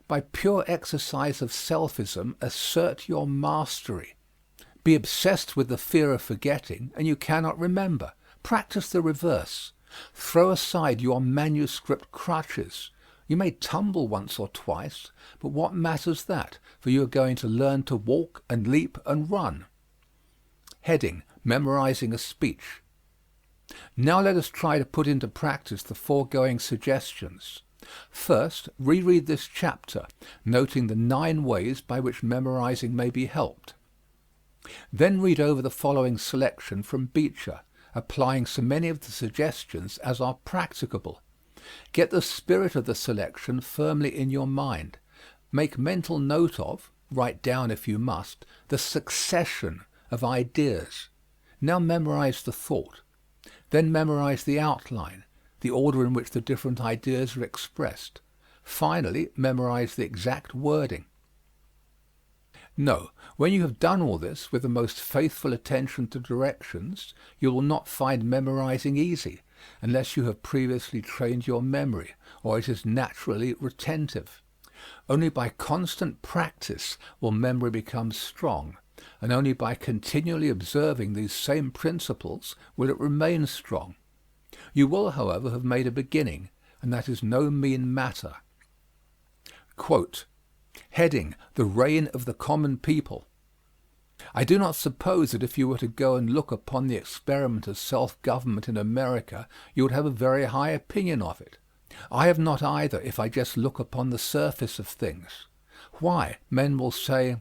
By pure exercise of selfism, assert your mastery. Be obsessed with the fear of forgetting, and you cannot remember. Practice the reverse. Throw aside your manuscript crutches. You may tumble once or twice, but what matters that, for you are going to learn to walk and leap and run. Heading: Memorizing a speech. Now let us try to put into practice the foregoing suggestions. First, reread this chapter, noting the 9 ways by which memorizing may be helped. Then read over the following selection from Beecher, applying so many of the suggestions as are practicable. Get the spirit of the selection firmly in your mind. Make mental note of, write down if you must, the succession of ideas. Now memorize the thought. Then memorize the outline, the order in which the different ideas are expressed. Finally, memorize the exact wording. No, when you have done all this with the most faithful attention to directions, you will not find memorizing easy, unless you have previously trained your memory, or it is naturally retentive. Only by constant practice will memory become strong, and only by continually observing these same principles will it remain strong. You will, however, have made a beginning, and that is no mean matter. Quote, heading: The Reign of the Common People. I do not suppose that if you were to go and look upon the experiment of self-government in America, you would have a very high opinion of it. I have not either, if I just look upon the surface of things. Why? Men will say,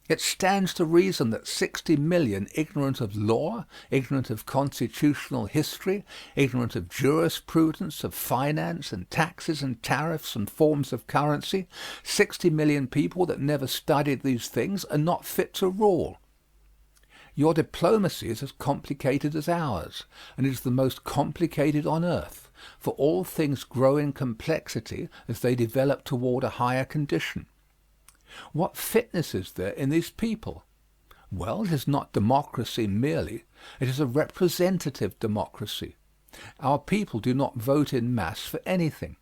it stands to reason that 60 million ignorant of law, ignorant of constitutional history, ignorant of jurisprudence, of finance and taxes and tariffs and forms of currency, 60 million people that never studied these things are not fit to rule. Your diplomacy is as complicated as ours, and it is the most complicated on earth, for all things grow in complexity as they develop toward a higher condition. What fitness is there in these people? Well, it is not democracy merely, it is a representative democracy. Our people do not vote in mass for anything.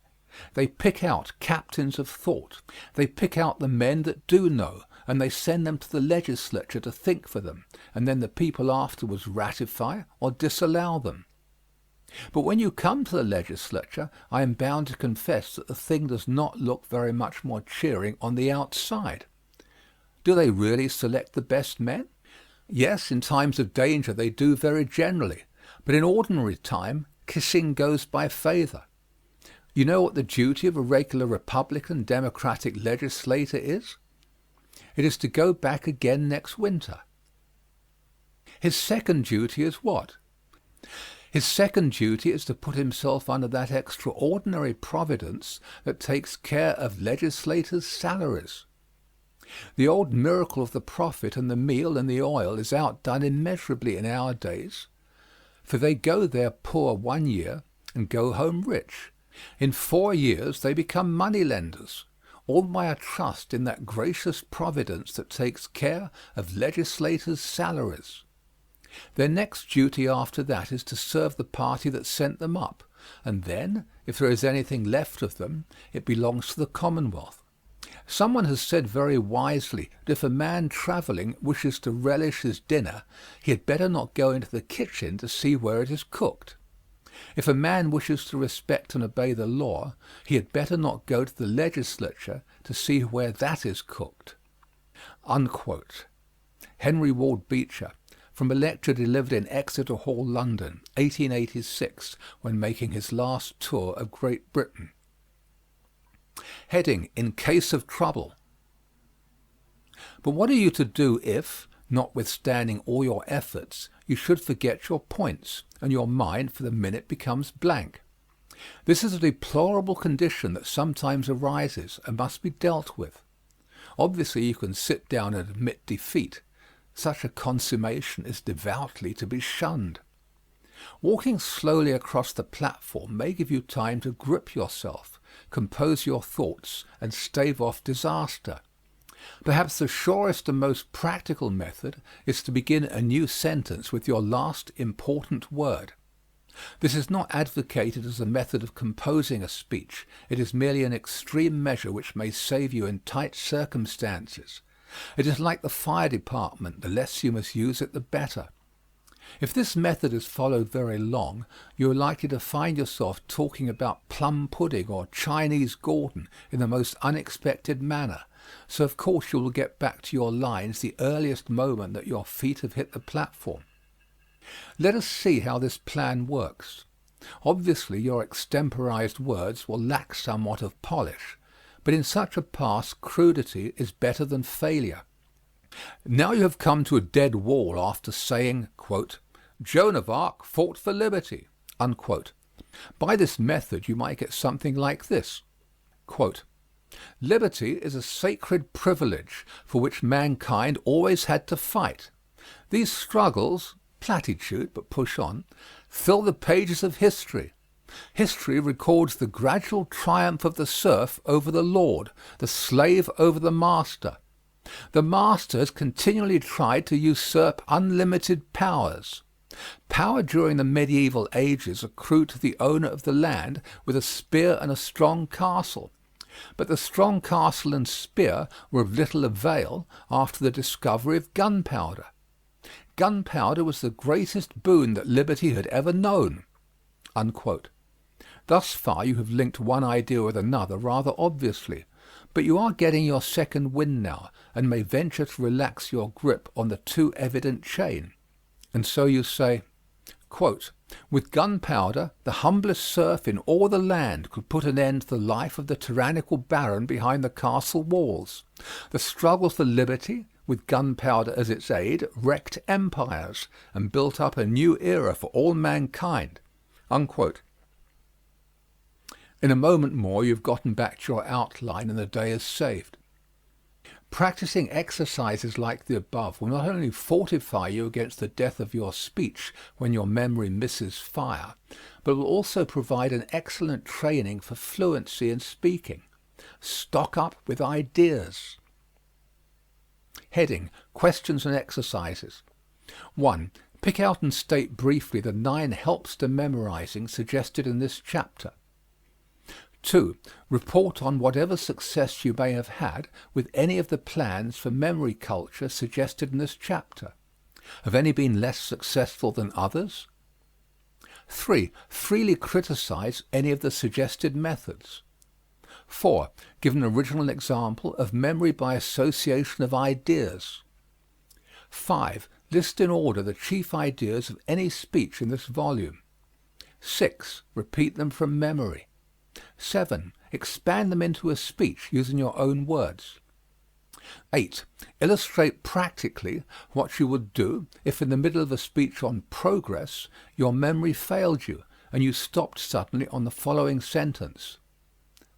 They pick out captains of thought. They pick out the men that do know, and they send them to the legislature to think for them, and then the people afterwards ratify or disallow them. But when you come to the legislature, I am bound to confess that the thing does not look very much more cheering on the outside. Do they really select the best men? Yes, in times of danger they do very generally, but in ordinary time, kissing goes by favor. You know what the duty of a regular Republican Democratic legislator is? It is to go back again next winter. His second duty is what? His second duty is to put himself under that extraordinary providence that takes care of legislators' salaries. The old miracle of the prophet and the meal and the oil is outdone immeasurably in our days, for they go there poor 1 year and go home rich. In 4 years they become money-lenders, all by a trust in that gracious providence that takes care of legislators' salaries. Their next duty after that is to serve the party that sent them up, and then, if there is anything left of them, it belongs to the Commonwealth. Someone has said very wisely that if a man travelling wishes to relish his dinner, he had better not go into the kitchen to see where it is cooked. If a man wishes to respect and obey the law, he had better not go to the legislature to see where that is cooked. Unquote. Henry Ward Beecher, from a lecture delivered in Exeter Hall, London, 1886, when making his last tour of Great Britain. Heading: In case of trouble. But what are you to do if, notwithstanding all your efforts, you should forget your points, and your mind for the minute becomes blank? This is a deplorable condition that sometimes arises and must be dealt with. Obviously you can sit down and admit defeat. Such a consummation is devoutly to be shunned. Walking slowly across the platform may give you time to grip yourself, compose your thoughts, and stave off disaster. Perhaps the surest and most practical method is to begin a new sentence with your last important word. This is not advocated as a method of composing a speech. It is merely an extreme measure which may save you in tight circumstances. It is like the fire department: the less you must use it, the better. If this method is followed very long, you are likely to find yourself talking about plum pudding or Chinese Gordon in the most unexpected manner, so of course you will get back to your lines the earliest moment that your feet have hit the platform. Let us see how this plan works. Obviously your extemporized words will lack somewhat of polish, but in such a pass crudity is better than failure. Now you have come to a dead wall after saying, quote, "Joan of Arc fought for liberty." Unquote. By this method you might get something like this. Quote, "Liberty is a sacred privilege for which mankind always had to fight. These struggles," platitude, but push on, "fill the pages of history. History records the gradual triumph of the serf over the lord, the slave over the master. The master has continually tried to usurp unlimited powers. Power during the medieval ages accrued to the owner of the land with a spear and a strong castle. But the strong castle and spear were of little avail after the discovery of gunpowder. Gunpowder was the greatest boon that liberty had ever known." Unquote. Thus far you have linked one idea with another rather obviously, but you are getting your second wind now, and may venture to relax your grip on the too evident chain. And so you say, quote, "With gunpowder, the humblest serf in all the land could put an end to the life of the tyrannical baron behind the castle walls. The struggle for liberty, with gunpowder as its aid, wrecked empires, and built up a new era for all mankind." Unquote. In a moment more you have gotten back to your outline and the day is saved. Practicing exercises like the above will not only fortify you against the death of your speech when your memory misses fire, but will also provide an excellent training for fluency in speaking. Stock up with ideas. Heading: Questions and Exercises. 1. Pick out and state briefly the 9 helps to memorizing suggested in this chapter. 2. Report on whatever success you may have had with any of the plans for memory culture suggested in this chapter. Have any been less successful than others? 3. Freely criticize any of the suggested methods. 4. Give an original example of memory by association of ideas. 5. List in order the chief ideas of any speech in this volume. 6. Repeat them from memory. 7. Expand them into a speech using your own words. 8. Illustrate practically what you would do if in the middle of a speech on progress your memory failed you and you stopped suddenly on the following sentence.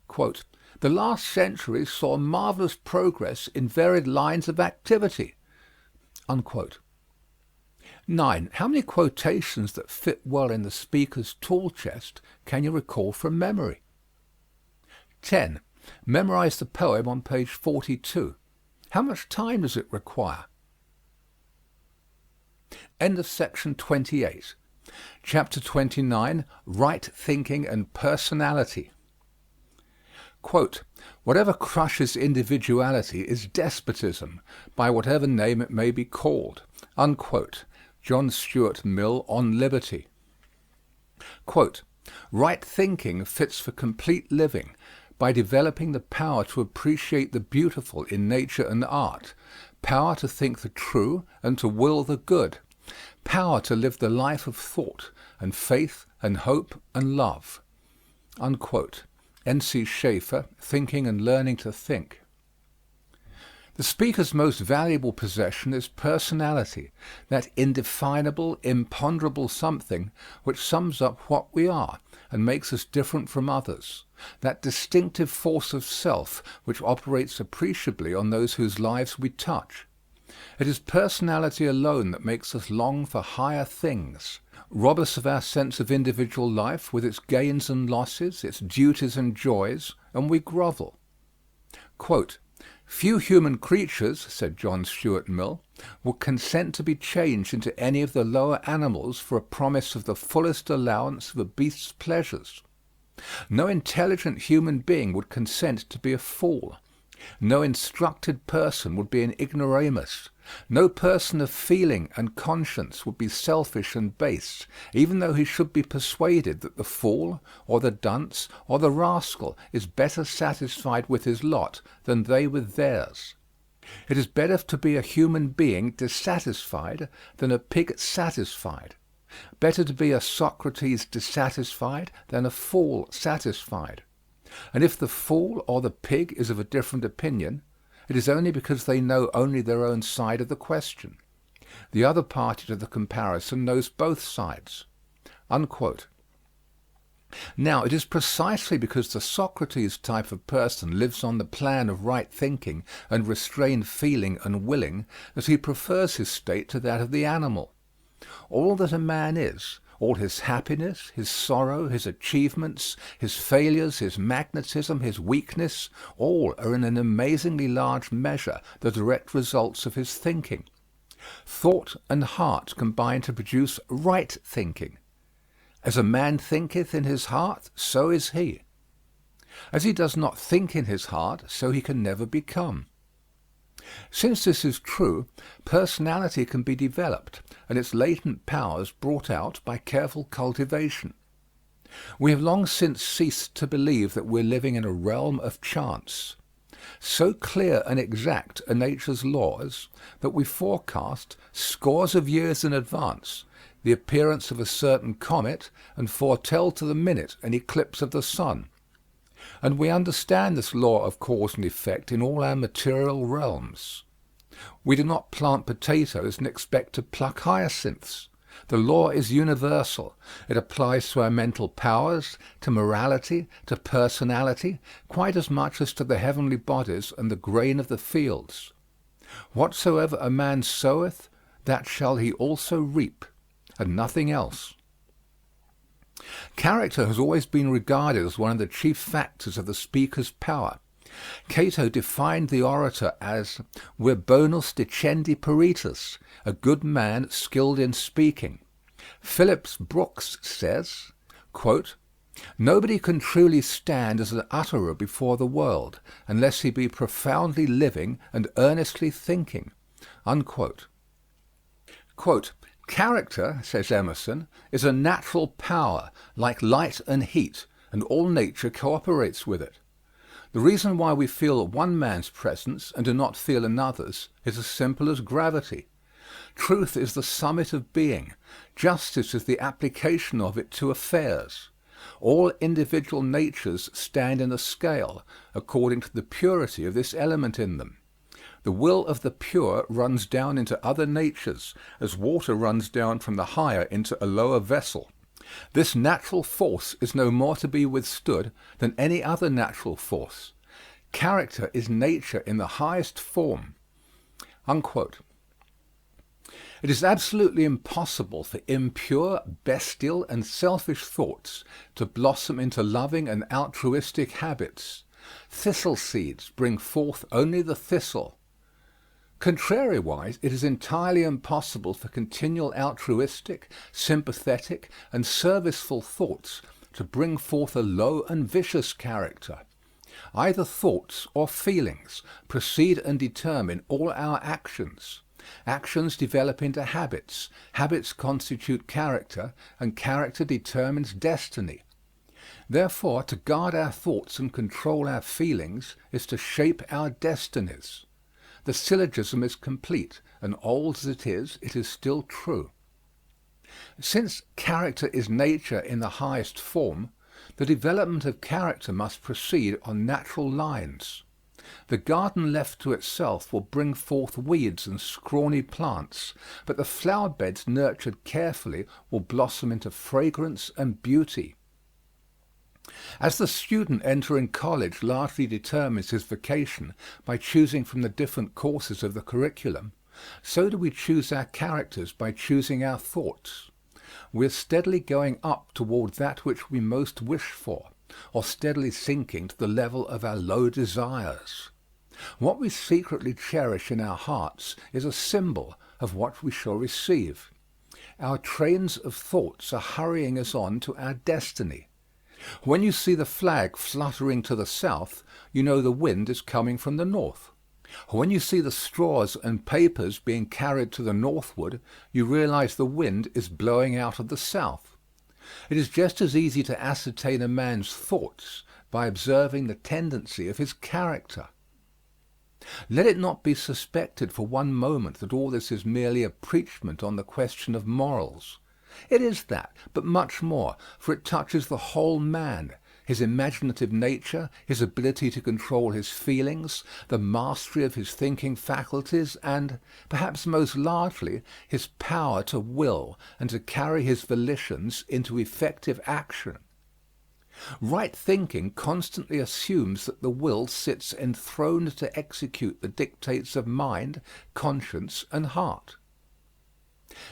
Quote, "The last century saw marvelous progress in varied lines of activity." Unquote. 9. How many quotations that fit well in the speaker's tool chest can you recall from memory? 10. Memorize the poem on page 42. How much time does it require? End of section 28. Chapter 29, Right Thinking and Personality. Quote, "Whatever crushes individuality is despotism, by whatever name it may be called." Unquote. John Stuart Mill on Liberty. Quote, "Right thinking fits for complete living by developing the power to appreciate the beautiful in nature and art, power to think the true and to will the good, power to live the life of thought and faith and hope and love." Unquote. N.C. Schaeffer, Thinking and Learning to Think. The speaker's most valuable possession is personality, that indefinable, imponderable something which sums up what we are and makes us different from others, that distinctive force of self which operates appreciably on those whose lives we touch. It is personality alone that makes us long for higher things, rob us of our sense of individual life with its gains and losses, its duties and joys, and we grovel. Quote, "Few human creatures," said John Stuart Mill, "would consent to be changed into any of the lower animals for a promise of the fullest allowance of a beast's pleasures. No intelligent human being would consent to be a fool. No instructed person would be an ignoramus. No person of feeling and conscience would be selfish and base, even though he should be persuaded that the fool, or the dunce, or the rascal is better satisfied with his lot than they with theirs. It is better to be a human being dissatisfied than a pig satisfied. Better to be a Socrates dissatisfied than a fool satisfied. And if the fool or the pig is of a different opinion, it is only because they know only their own side of the question. The other party to the comparison knows both sides." Unquote. Now, it is precisely because the Socrates type of person lives on the plan of right thinking and restrained feeling and willing that he prefers his state to that of the animal. All that a man is, all his happiness, his sorrow, his achievements, his failures, his magnetism, his weakness, all are in an amazingly large measure the direct results of his thinking. Thought and heart combine to produce right thinking. As a man thinketh in his heart, so is he. As he does not think in his heart, so he can never become. Since this is true, personality can be developed and its latent powers brought out by careful cultivation. We have long since ceased to believe that we are living in a realm of chance. So clear and exact are nature's laws that we forecast, scores of years in advance, the appearance of a certain comet and foretell to the minute an eclipse of the sun. And we understand this law of cause and effect in all our material realms. We do not plant potatoes and expect to pluck hyacinths. The law is universal. It applies to our mental powers, to morality, to personality, quite as much as to the heavenly bodies and the grain of the fields. Whatsoever a man soweth, that shall he also reap, and nothing else. Character has always been regarded as one of the chief factors of the speaker's power. Cato defined the orator as vir bonus dicendi peritus, a good man skilled in speaking. Phillips Brooks says, quote, "Nobody can truly stand as an utterer before the world, unless he be profoundly living and earnestly thinking." Unquote. Quote, "Character," says Emerson, "is a natural power, like light and heat, and all nature cooperates with it. The reason why we feel one man's presence and do not feel another's is as simple as gravity. Truth is the summit of being. Justice is the application of it to affairs. All individual natures stand in a scale, according to the purity of this element in them. The will of the pure runs down into other natures, as water runs down from the higher into a lower vessel. This natural force is no more to be withstood than any other natural force. Character is nature in the highest form." Unquote. It is absolutely impossible for impure, bestial, and selfish thoughts to blossom into loving and altruistic habits. Thistle seeds bring forth only the thistle. Contrariwise, it is entirely impossible for continual altruistic, sympathetic, and serviceful thoughts to bring forth a low and vicious character. Either thoughts or feelings precede and determine all our actions. Actions develop into habits, habits constitute character, and character determines destiny. Therefore, to guard our thoughts and control our feelings is to shape our destinies. The syllogism is complete, and old as it is still true. Since character is nature in the highest form, the development of character must proceed on natural lines. The garden left to itself will bring forth weeds and scrawny plants, but the flower beds nurtured carefully will blossom into fragrance and beauty. As the student entering college largely determines his vocation by choosing from the different courses of the curriculum, so do we choose our characters by choosing our thoughts. We are steadily going up toward that which we most wish for, or steadily sinking to the level of our low desires. What we secretly cherish in our hearts is a symbol of what we shall receive. Our trains of thoughts are hurrying us on to our destiny. When you see the flag fluttering to the south, you know the wind is coming from the north. When you see the straws and papers being carried to the northward, you realize the wind is blowing out of the south. It is just as easy to ascertain a man's thoughts by observing the tendency of his character. Let it not be suspected for one moment that all this is merely a preachment on the question of morals. It is that, but much more, for it touches the whole man, his imaginative nature, his ability to control his feelings, the mastery of his thinking faculties, and, perhaps most largely, his power to will and to carry his volitions into effective action. Right thinking constantly assumes that the will sits enthroned to execute the dictates of mind, conscience, and heart.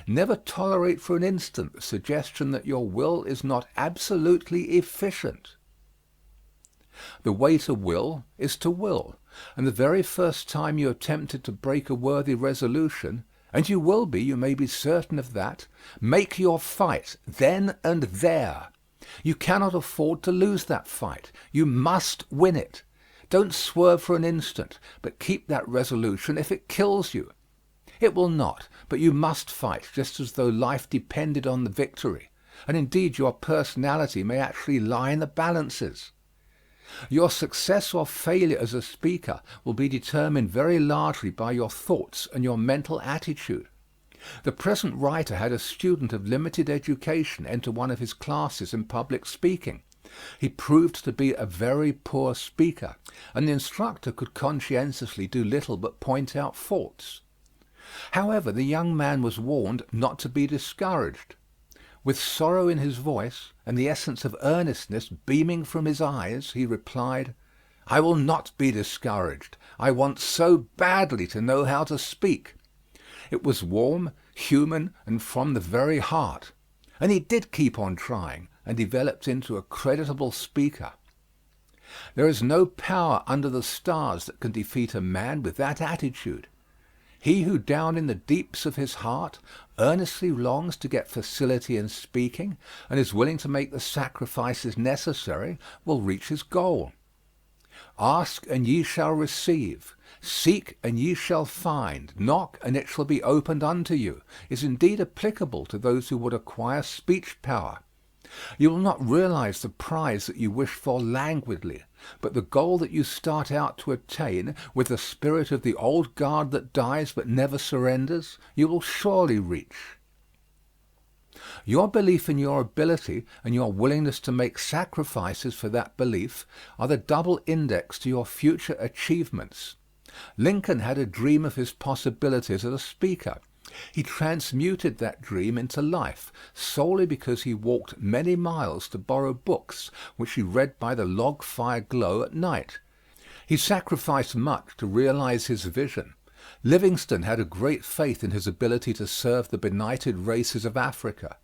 Never tolerate for an instant the suggestion that your will is not absolutely efficient. The way to will is to will, and the very first time you are tempted to break a worthy resolution, and you will be, you may be certain of that, make your fight then and there. You cannot afford to lose that fight. You must win it. Don't swerve for an instant, but keep that resolution if it kills you. It will not, but you must fight just as though life depended on the victory, and indeed your personality may actually lie in the balances. Your success or failure as a speaker will be determined very largely by your thoughts and your mental attitude. The present writer had a student of limited education enter one of his classes in public speaking. He proved to be a very poor speaker, and the instructor could conscientiously do little but point out faults. However, the young man was warned not to be discouraged. With sorrow in his voice, and the essence of earnestness beaming from his eyes, he replied, "I will not be discouraged. I want so badly to know how to speak." It was warm, human, and from the very heart. And he did keep on trying, and developed into a creditable speaker. There is no power under the stars that can defeat a man with that attitude. He who down in the deeps of his heart earnestly longs to get facility in speaking, and is willing to make the sacrifices necessary, will reach his goal. Ask and ye shall receive, seek and ye shall find, knock and it shall be opened unto you, is indeed applicable to those who would acquire speech power. You will not realize the prize that you wish for languidly, but the goal that you start out to attain with the spirit of the old guard that dies but never surrenders, you will surely reach. Your belief in your ability and your willingness to make sacrifices for that belief are the double index to your future achievements. Lincoln had a dream of his possibilities as a speaker. He transmuted that dream into life solely because he walked many miles to borrow books, which he read by the log fire glow at night. He sacrificed much to realize his vision. Livingstone had a great faith in his ability to serve the benighted races of Africa.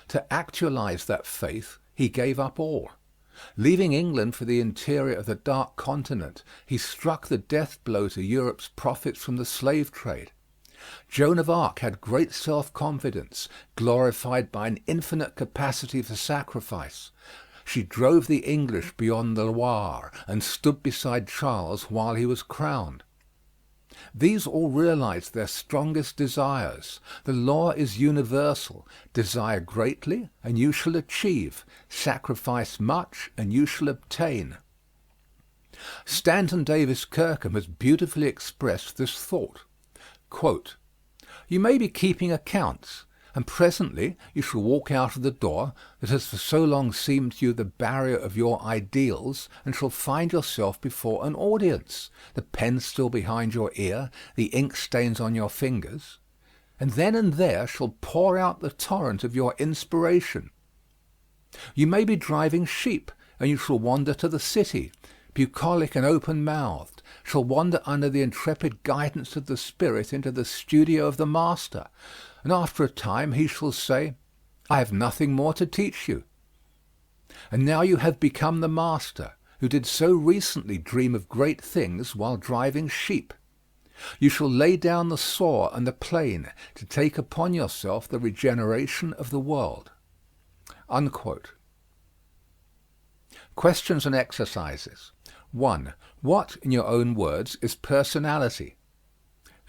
To actualize that faith, he gave up all. Leaving England for the interior of the Dark Continent, he struck the death blow to Europe's profits from the slave trade. Joan of Arc had great self-confidence, glorified by an infinite capacity for sacrifice. She drove the English beyond the Loire and stood beside Charles while he was crowned. These all realized their strongest desires. The law is universal. Desire greatly, and you shall achieve. Sacrifice much, and you shall obtain. Stanton Davis Kirkham has beautifully expressed this thought. Quote, "You may be keeping accounts, and presently you shall walk out of the door that has for so long seemed to you the barrier of your ideals, and shall find yourself before an audience, the pen still behind your ear, the ink stains on your fingers, and then and there shall pour out the torrent of your inspiration. You may be driving sheep, and you shall wander to the city, bucolic and open-mouthed, shall wander under the intrepid guidance of the Spirit into the studio of the Master, and after a time he shall say, 'I have nothing more to teach you.' And now you have become the Master, who did so recently dream of great things while driving sheep. You shall lay down the saw and the plane to take upon yourself the regeneration of the world." Unquote. Questions and exercises. 1. What, in your own words, is personality?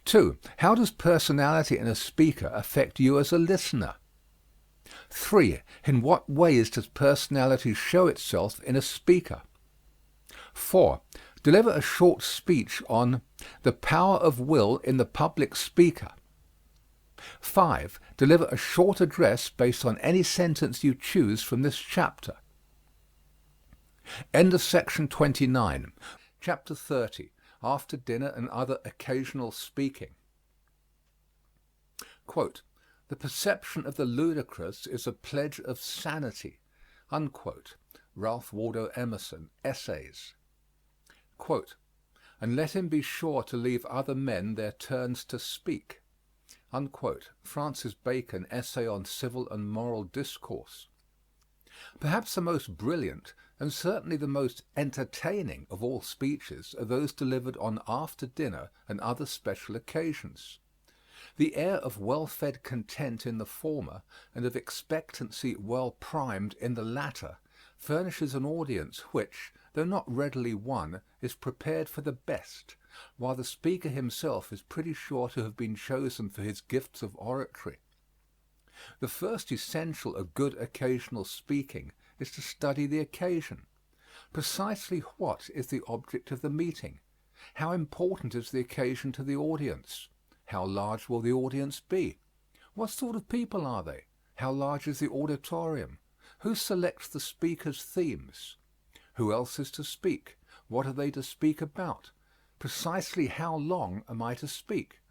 2. How does personality in a speaker affect you as a listener? 3. In what ways does personality show itself in a speaker? 4. Deliver a short speech on the power of will in the public speaker. 5. Deliver a short address based on any sentence you choose from this chapter. End of section 29. Chapter 30. After dinner and other occasional speaking. Quote, "The perception of the ludicrous is a pledge of sanity." Unquote. Ralph Waldo Emerson, Essays. Quote, "And let him be sure to leave other men their turns to speak." Unquote. Francis Bacon, Essay on Civil and Moral Discourse. Perhaps the most brilliant, and certainly the most entertaining of all speeches are those delivered on after dinner and other special occasions. The air of well-fed content in the former, and of expectancy well primed in the latter, furnishes an audience which, though not readily won, is prepared for the best, while the speaker himself is pretty sure to have been chosen for his gifts of oratory. The first essential of good occasional speaking is to study the occasion. Precisely what is the object of the meeting? How important is the occasion to the audience? How large will the audience be? What sort of people are they? How large is the auditorium? Who selects the speaker's themes? Who else is to speak? What are they to speak about? Precisely how long am I to speak?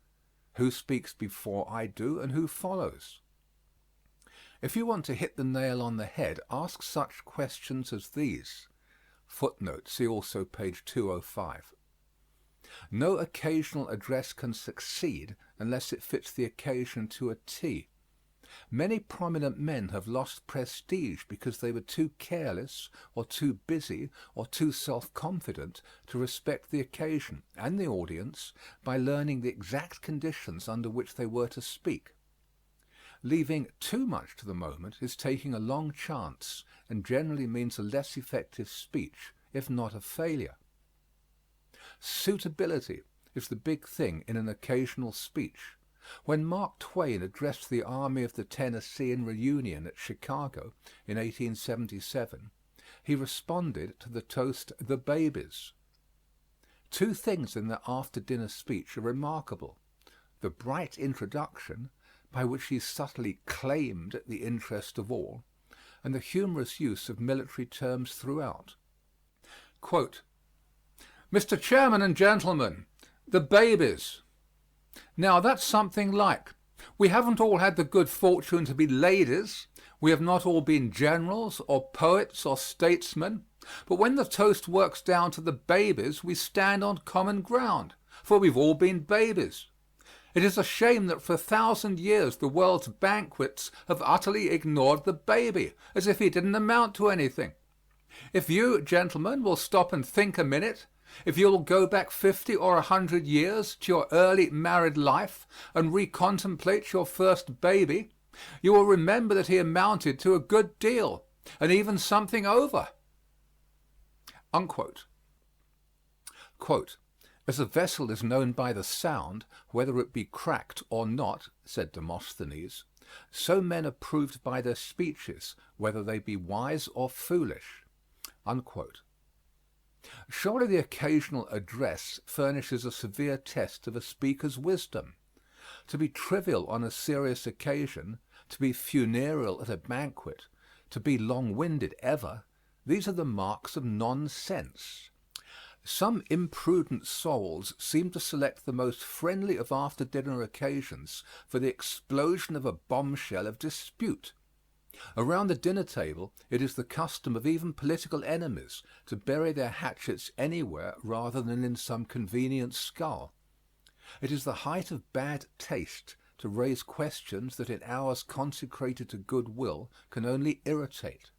Who speaks before I do, and who follows? If you want to hit the nail on the head, ask such questions as these. Footnote, see also page 205. No occasional address can succeed unless it fits the occasion to a T. Many prominent men have lost prestige because they were too careless, or too busy, or too self-confident to respect the occasion and the audience by learning the exact conditions under which they were to speak. Leaving too much to the moment is taking a long chance, and generally means a less effective speech, if not a failure. Suitability is the big thing in an occasional speech. When Mark Twain addressed the Army of the Tennessee in reunion at Chicago in 1877, he responded to the toast, "The Babies." Two things in the after-dinner speech are remarkable: the bright introduction, by which he subtly claimed the interest of all, and the humorous use of military terms throughout. Quote, "Mr. Chairman and gentlemen, the babies. Now that's something like. We haven't all had the good fortune to be ladies, we have not all been generals, or poets, or statesmen, but when the toast works down to the babies we stand on common ground, for we've all been babies. It is a shame that for 1,000 years the world's banquets have utterly ignored the baby, as if he didn't amount to anything. If you, gentlemen, will stop and think a minute, if you will go back 50 or 100 years to your early married life and recontemplate your first baby, you will remember that he amounted to a good deal, and even something over." Unquote. Quote, "As a vessel is known by the sound, whether it be cracked or not," said Demosthenes, "so men are proved by their speeches, whether they be wise or foolish." Unquote. Surely the occasional address furnishes a severe test of a speaker's wisdom. To be trivial on a serious occasion, to be funereal at a banquet, to be long-winded ever, these are the marks of nonsense. Some imprudent souls seem to select the most friendly of after-dinner occasions for the explosion of a bombshell of dispute. Around the dinner table it is the custom of even political enemies to bury their hatchets anywhere rather than in some convenient skull. It is the height of bad taste to raise questions that in hours consecrated to goodwill can only irritate.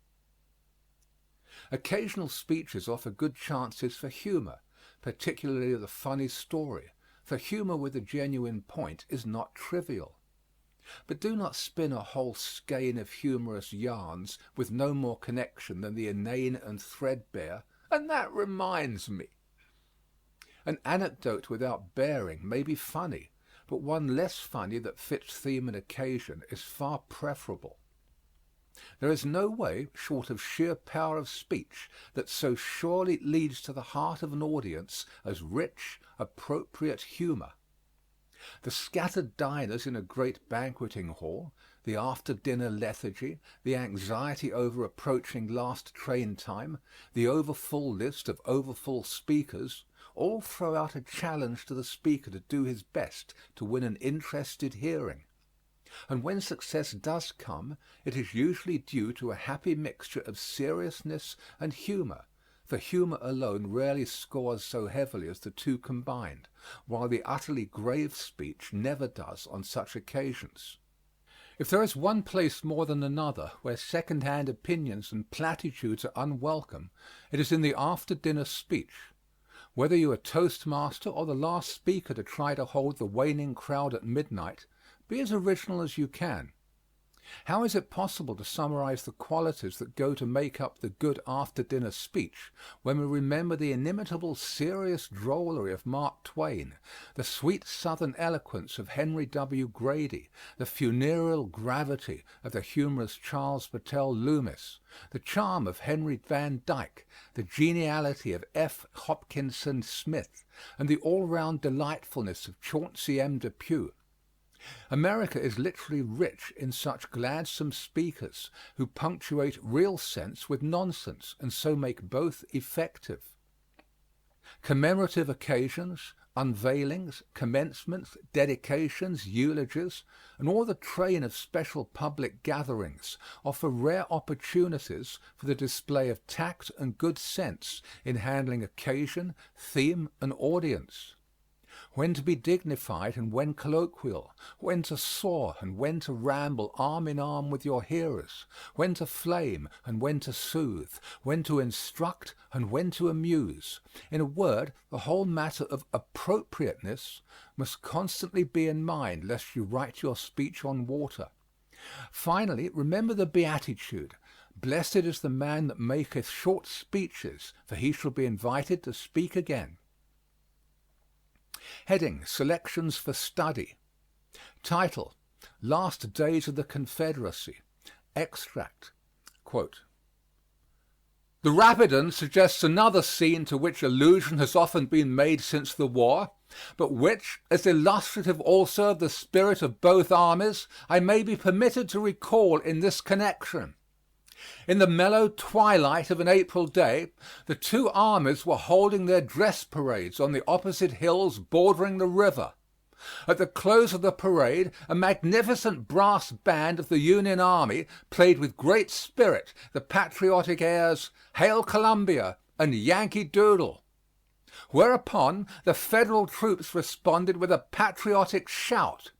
Occasional speeches offer good chances for humor, particularly the funny story, for humor with a genuine point is not trivial. But do not spin a whole skein of humorous yarns with no more connection than the inane and threadbare, "and that reminds me." An anecdote without bearing may be funny, but one less funny that fits theme and occasion is far preferable. There is no way, short of sheer power of speech, that so surely leads to the heart of an audience as rich, appropriate humor. The scattered diners in a great banqueting hall, the after-dinner lethargy, the anxiety over approaching last train time, the overfull list of overfull speakers, all throw out a challenge to the speaker to do his best to win an interested hearing. And when success does come, it is usually due to a happy mixture of seriousness and humor, for humor alone rarely scores so heavily as the two combined, while the utterly grave speech never does on such occasions. If there is one place more than another where second-hand opinions and platitudes are unwelcome, it is in the after-dinner speech. Whether you are toastmaster or the last speaker to try to hold the waning crowd at midnight, be as original as you can. How is it possible to summarize the qualities that go to make up the good after-dinner speech when we remember the inimitable serious drollery of Mark Twain, the sweet Southern eloquence of Henry W. Grady, the funereal gravity of the humorous Charles Battelle Loomis, the charm of Henry Van Dyke, the geniality of F. Hopkinson Smith, and the all-round delightfulness of Chauncey M. Depew? America is literally rich in such gladsome speakers who punctuate real sense with nonsense and so make both effective. Commemorative occasions, unveilings, commencements, dedications, eulogies, and all the train of special public gatherings offer rare opportunities for the display of tact and good sense in handling occasion, theme, and audience. when to be dignified and when colloquial, when to soar and when to ramble arm in arm with your hearers, when to flame and when to soothe, when to instruct and when to amuse. In a word, the whole matter of appropriateness must constantly be in mind lest you write your speech on water. Finally, remember the beatitude, "Blessed is the man that maketh short speeches, for he shall be invited to speak again." Heading: Selections for Study. Title: Last Days of the Confederacy. Extract: Quote, "The Rapidan suggests another scene to which allusion has often been made since the war, but which, as illustrative also of the spirit of both armies, I may be permitted to recall in this connection. In the mellow twilight of an April day, the two armies were holding their dress parades on the opposite hills bordering the river. At the close of the parade, a magnificent brass band of the Union Army played with great spirit the patriotic airs, 'Hail Columbia' and 'Yankee Doodle.' Whereupon the Federal troops responded with a patriotic shout.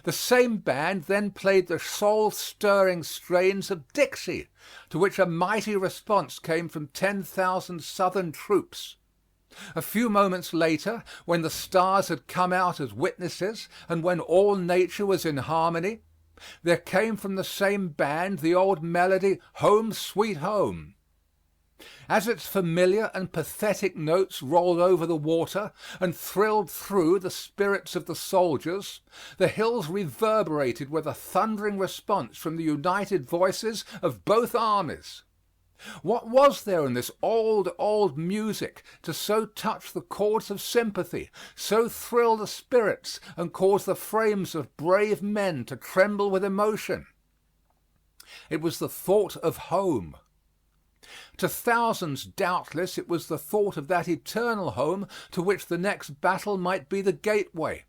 The same band then played the soul-stirring strains of 'Dixie,' to which a mighty response came from 10,000 Southern troops. A few moments later, when the stars had come out as witnesses and when all nature was in harmony, there came from the same band the old melody, 'Home, Sweet Home.' As its familiar and pathetic notes rolled over the water and thrilled through the spirits of the soldiers, the hills reverberated with a thundering response from the united voices of both armies. What was there in this old music to so touch the chords of sympathy, so thrill the spirits and cause the frames of brave men to tremble with emotion? It was the thought of home. To thousands, doubtless, it was the thought of that eternal home to which the next battle might be the gateway.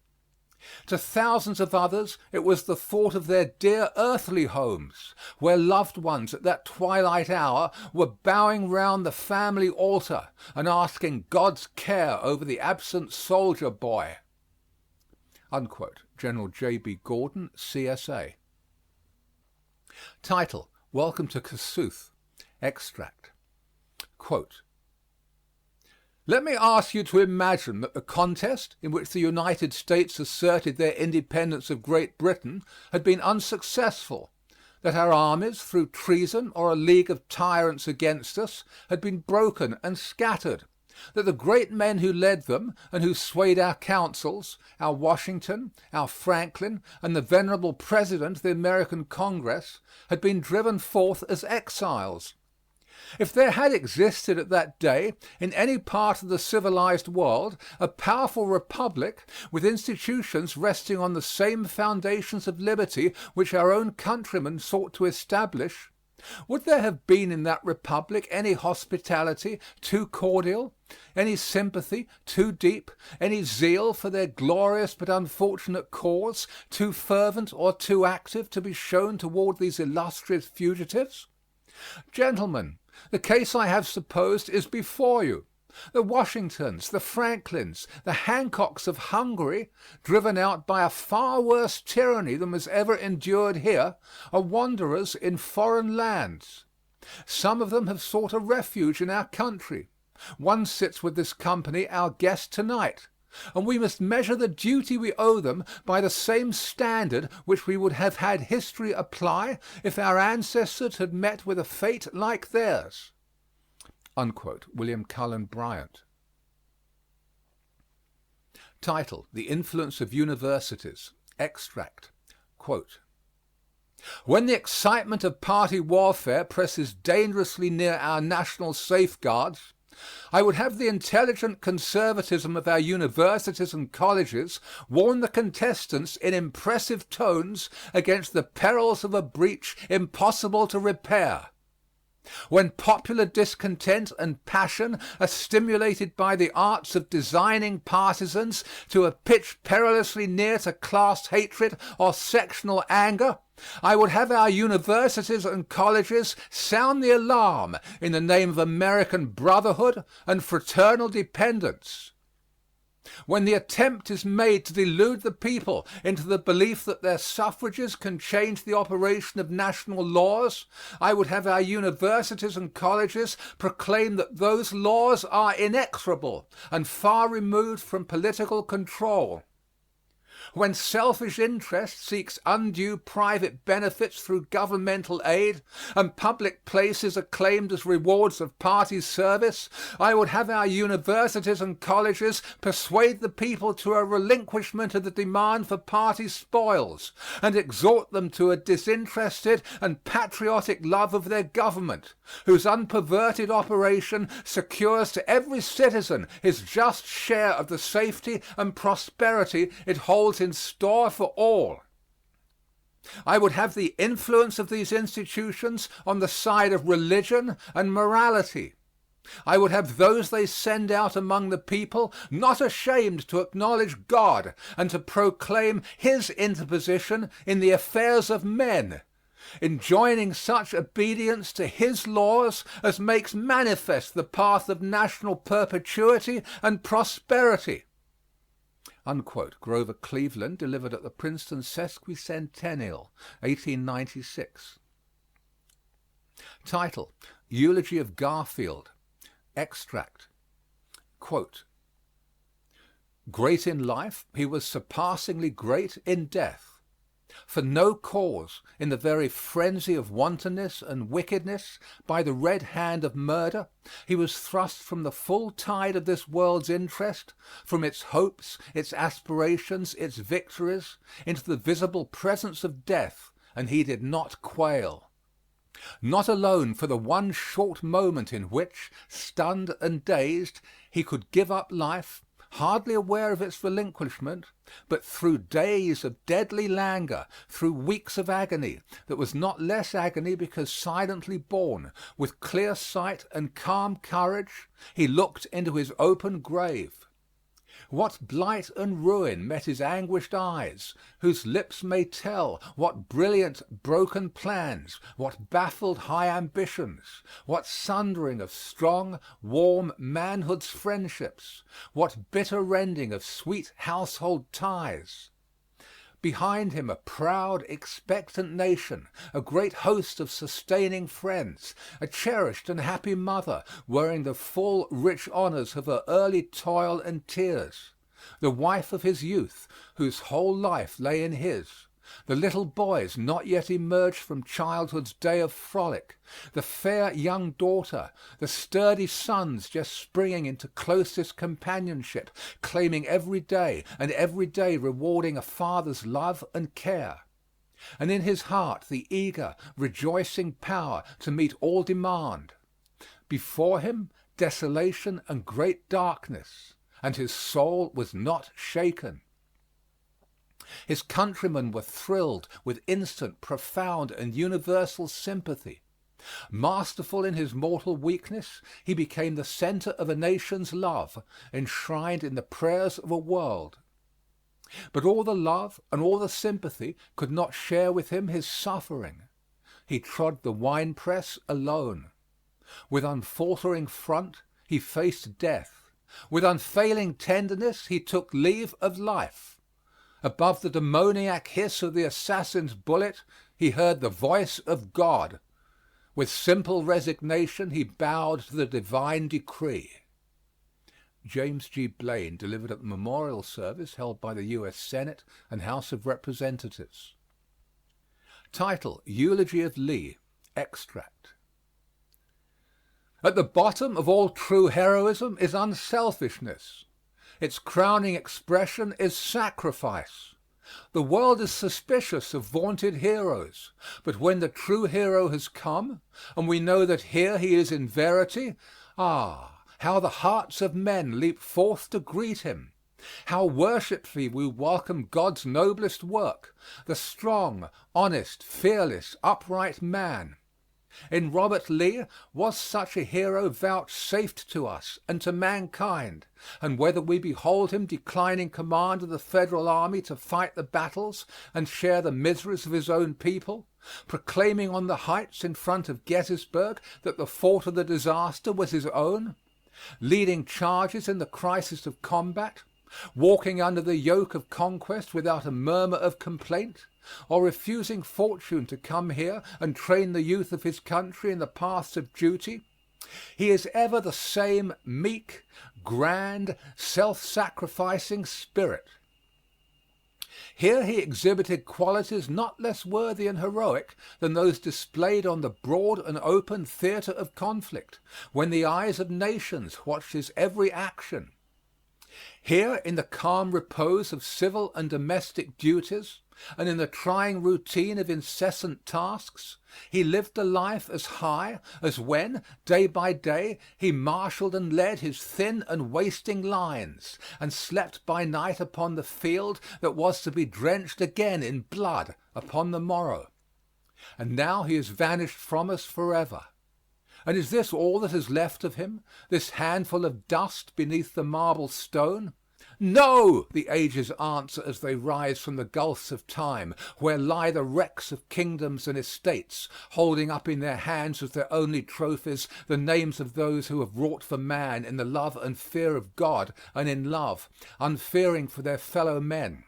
To thousands of others it was the thought of their dear earthly homes, where loved ones at that twilight hour were bowing round the family altar and asking God's care over the absent soldier boy." Unquote. General J.B. Gordon, C.S.A. Title: Welcome to Kossuth. Extract: Quote, "Let me ask you to imagine that the contest in which the United States asserted their independence of Great Britain had been unsuccessful, that our armies, through treason or a league of tyrants against us, had been broken and scattered, that the great men who led them and who swayed our councils, our Washington, our Franklin, and the venerable President of the American Congress, had been driven forth as exiles. If there had existed at that day in any part of the civilized world a powerful republic with institutions resting on the same foundations of liberty which our own countrymen sought to establish, would there have been in that republic any hospitality too cordial, any sympathy too deep, any zeal for their glorious but unfortunate cause too fervent or too active to be shown toward these illustrious fugitives? Gentlemen, the case I have supposed is before you. The Washingtons, the Franklins, the Hancocks of Hungary, driven out by a far worse tyranny than was ever endured here, are wanderers in foreign lands. Some of them have sought a refuge in our country. One sits with this company, our guest tonight, and we must measure the duty we owe them by the same standard which we would have had history apply if our ancestors had met with a fate like theirs." Unquote. William Cullen Bryant. Title: The Influence of Universities. Extract: Quote, "When the excitement of party warfare presses dangerously near our national safeguards, I would have the intelligent conservatism of our universities and colleges warn the contestants in impressive tones against the perils of a breach impossible to repair. When popular discontent and passion are stimulated by the arts of designing partisans to a pitch perilously near to class hatred or sectional anger, I would have our universities and colleges sound the alarm in the name of American brotherhood and fraternal dependence. When the attempt is made to delude the people into the belief that their suffrages can change the operation of national laws, I would have our universities and colleges proclaim that those laws are inexorable and far removed from political control. When selfish interest seeks undue private benefits through governmental aid, and public places are claimed as rewards of party service, I would have our universities and colleges persuade the people to a relinquishment of the demand for party spoils, and exhort them to a disinterested and patriotic love of their government, whose unperverted operation secures to every citizen his just share of the safety and prosperity it holds in store for all. I would have the influence of these institutions on the side of religion and morality. I would have those they send out among the people not ashamed to acknowledge God and to proclaim His interposition in the affairs of men, enjoining such obedience to His laws as makes manifest the path of national perpetuity and prosperity. Unquote. Grover Cleveland, delivered at the Princeton Sesquicentennial, 1896. Title: Eulogy of Garfield. Extract. Quote: Great in life, he was surpassingly great in death. For no cause, in the very frenzy of wantonness and wickedness, by the red hand of murder, he was thrust from the full tide of this world's interest, from its hopes, its aspirations, its victories, into the visible presence of death, and he did not quail. Not alone for the one short moment in which, stunned and dazed, he could give up life, hardly aware of its relinquishment, but through days of deadly languor, through weeks of agony that was not less agony because silently borne, with clear sight and calm courage, he looked into his open grave. What blight and ruin met his anguished eyes, whose lips may tell what brilliant broken plans, what baffled high ambitions, what sundering of strong, warm manhood's friendships, what bitter rending of sweet household ties. Behind him a proud, expectant nation, a great host of sustaining friends, a cherished and happy mother, wearing the full, rich honors of her early toil and tears, the wife of his youth, whose whole life lay in his, the little boys not yet emerged from childhood's day of frolic, the fair young daughter, the sturdy sons just springing into closest companionship, claiming every day and every day rewarding a father's love and care, and in his heart the eager, rejoicing power to meet all demand. Before him desolation and great darkness, and his soul was not shaken. His countrymen were thrilled with instant, profound, and universal sympathy. Masterful in his mortal weakness, he became the center of a nation's love, enshrined in the prayers of a world. But all the love and all the sympathy could not share with him his suffering. He trod the winepress alone. With unfaltering front, he faced death. With unfailing tenderness, he took leave of life. Above the demoniac hiss of the assassin's bullet, he heard the voice of God. With simple resignation, he bowed to the divine decree. James G. Blaine, delivered at the memorial service held by the U.S. Senate and House of Representatives. Title: Eulogy of Lee. Extract. At the bottom of all true heroism is unselfishness. Its crowning expression is sacrifice. The world is suspicious of vaunted heroes, but when the true hero has come, and we know that here he is in verity, how the hearts of men leap forth to greet him! How worshipfully we welcome God's noblest work, the strong, honest, fearless, upright man. In Robert Lee was such a hero vouchsafed to us and to mankind, and whether we behold him declining command of the Federal army to fight the battles and share the miseries of his own people, proclaiming on the heights in front of Gettysburg that the fault of the disaster was his own, leading charges in the crisis of combat, walking under the yoke of conquest without a murmur of complaint, or refusing fortune to come here and train the youth of his country in the paths of duty, he is ever the same meek, grand, self-sacrificing spirit. Here he exhibited qualities not less worthy and heroic than those displayed on the broad and open theater of conflict, when the eyes of nations watched his every action. Here, in the calm repose of civil and domestic duties, and in the trying routine of incessant tasks, he lived a life as high as when, day by day, he marshaled and led his thin and wasting lines, and slept by night upon the field that was to be drenched again in blood upon the morrow. And now he has vanished from us forever. And is this all that is left of him, this handful of dust beneath the marble stone? No, the ages answer as they rise from the gulfs of time, where lie the wrecks of kingdoms and estates, holding up in their hands as their only trophies the names of those who have wrought for man in the love and fear of God and in love, unfearing for their fellow men.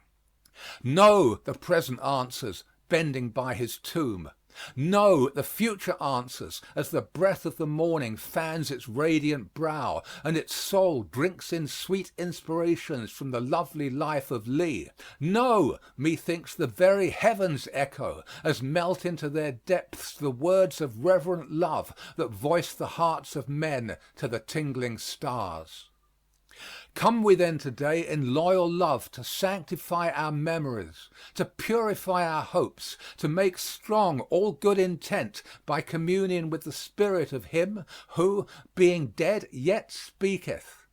No, the present answers, bending by his tomb. No, the future answers, as the breath of the morning fans its radiant brow, and its soul drinks in sweet inspirations from the lovely life of Lee. No, methinks the very heavens echo, as melt into their depths the words of reverent love that voice the hearts of men to the tingling stars. Come we then today in loyal love to sanctify our memories, to purify our hopes, to make strong all good intent by communion with the spirit of him who, being dead, yet speaketh.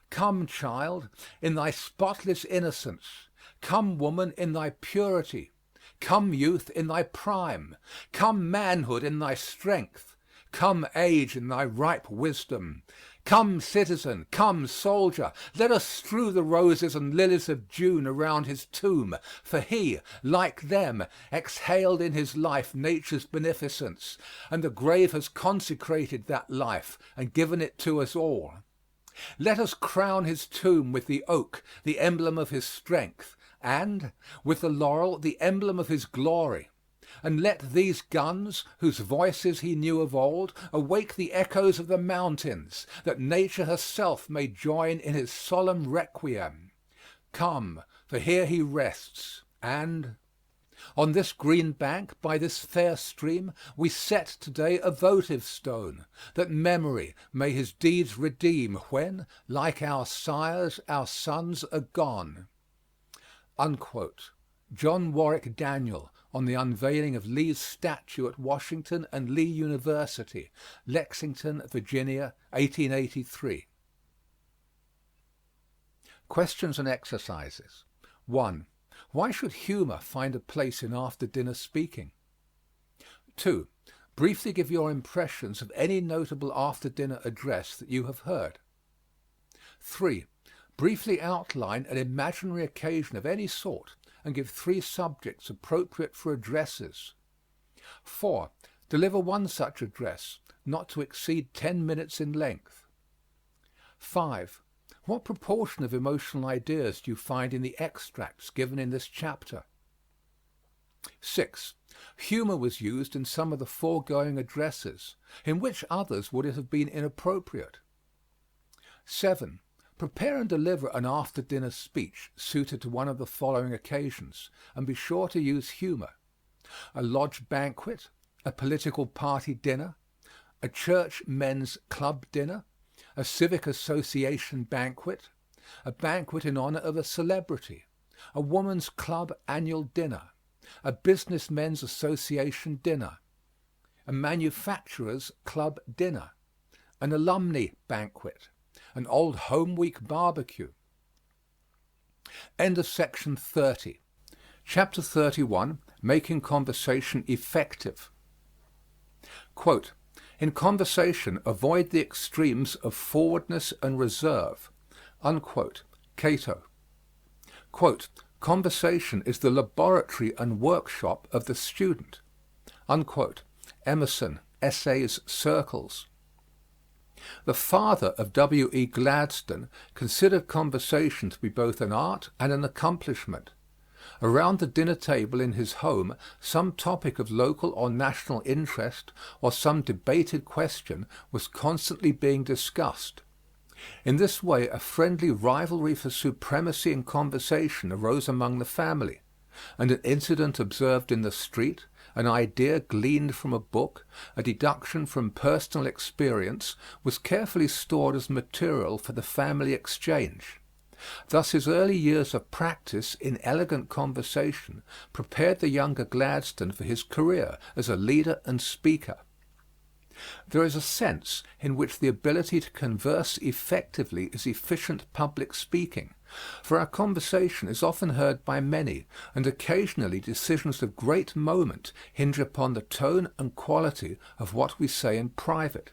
Come, child, in thy spotless innocence. Come, woman, in thy purity. Come, youth, in thy prime. Come, manhood, in thy strength. Come, age, in thy ripe wisdom. Come, citizen, come, soldier, let us strew the roses and lilies of June around his tomb, for he, like them, exhaled in his life nature's beneficence, and the grave has consecrated that life and given it to us all. Let us crown his tomb with the oak, the emblem of his strength, and, with the laurel, the emblem of his glory. And let these guns, whose voices he knew of old, awake the echoes of the mountains, that nature herself may join in his solemn requiem. Come, for here he rests, and on this green bank, by this fair stream, we set today a votive stone, that memory may his deeds redeem when, like our sires, our sons are gone. Unquote. John Warwick Daniel, on the unveiling of Lee's statue at Washington and Lee University, Lexington, Virginia, 1883. Questions and exercises. 1. Why should humor find a place in after-dinner speaking? 2. Briefly give your impressions of any notable after-dinner address that you have heard. 3. Briefly outline an imaginary occasion of any sort and give 3 subjects appropriate for addresses. 4. Deliver one such address, not to exceed 10 minutes in length. 5. What proportion of emotional ideas do you find in the extracts given in this chapter? 6. Humor was used in some of the foregoing addresses. In which others would it have been inappropriate? 7. Prepare and deliver an after-dinner speech suited to one of the following occasions, and be sure to use humor: a lodge banquet, a political party dinner, a church men's club dinner, a civic association banquet, a banquet in honor of a celebrity, a woman's club annual dinner, a business men's association dinner, a manufacturers club dinner, an alumni banquet, an old home week barbecue. End of section 30. Chapter 31, Making Conversation Effective. Quote, in conversation, avoid the extremes of forwardness and reserve. Unquote. Cato. Quote, conversation is the laboratory and workshop of the student. Unquote. Emerson, Essays, Circles. The father of W. E. Gladstone considered conversation to be both an art and an accomplishment. Around the dinner table in his home some topic of local or national interest or some debated question was constantly being discussed. In this way a friendly rivalry for supremacy in conversation arose among the family, and an incident observed in the street, an idea gleaned from a book, a deduction from personal experience, was carefully stored as material for the family exchange. Thus his early years of practice in elegant conversation prepared the younger Gladstone for his career as a leader and speaker. There is a sense in which the ability to converse effectively is efficient public speaking, for our conversation is often heard by many, and occasionally decisions of great moment hinge upon the tone and quality of what we say in private.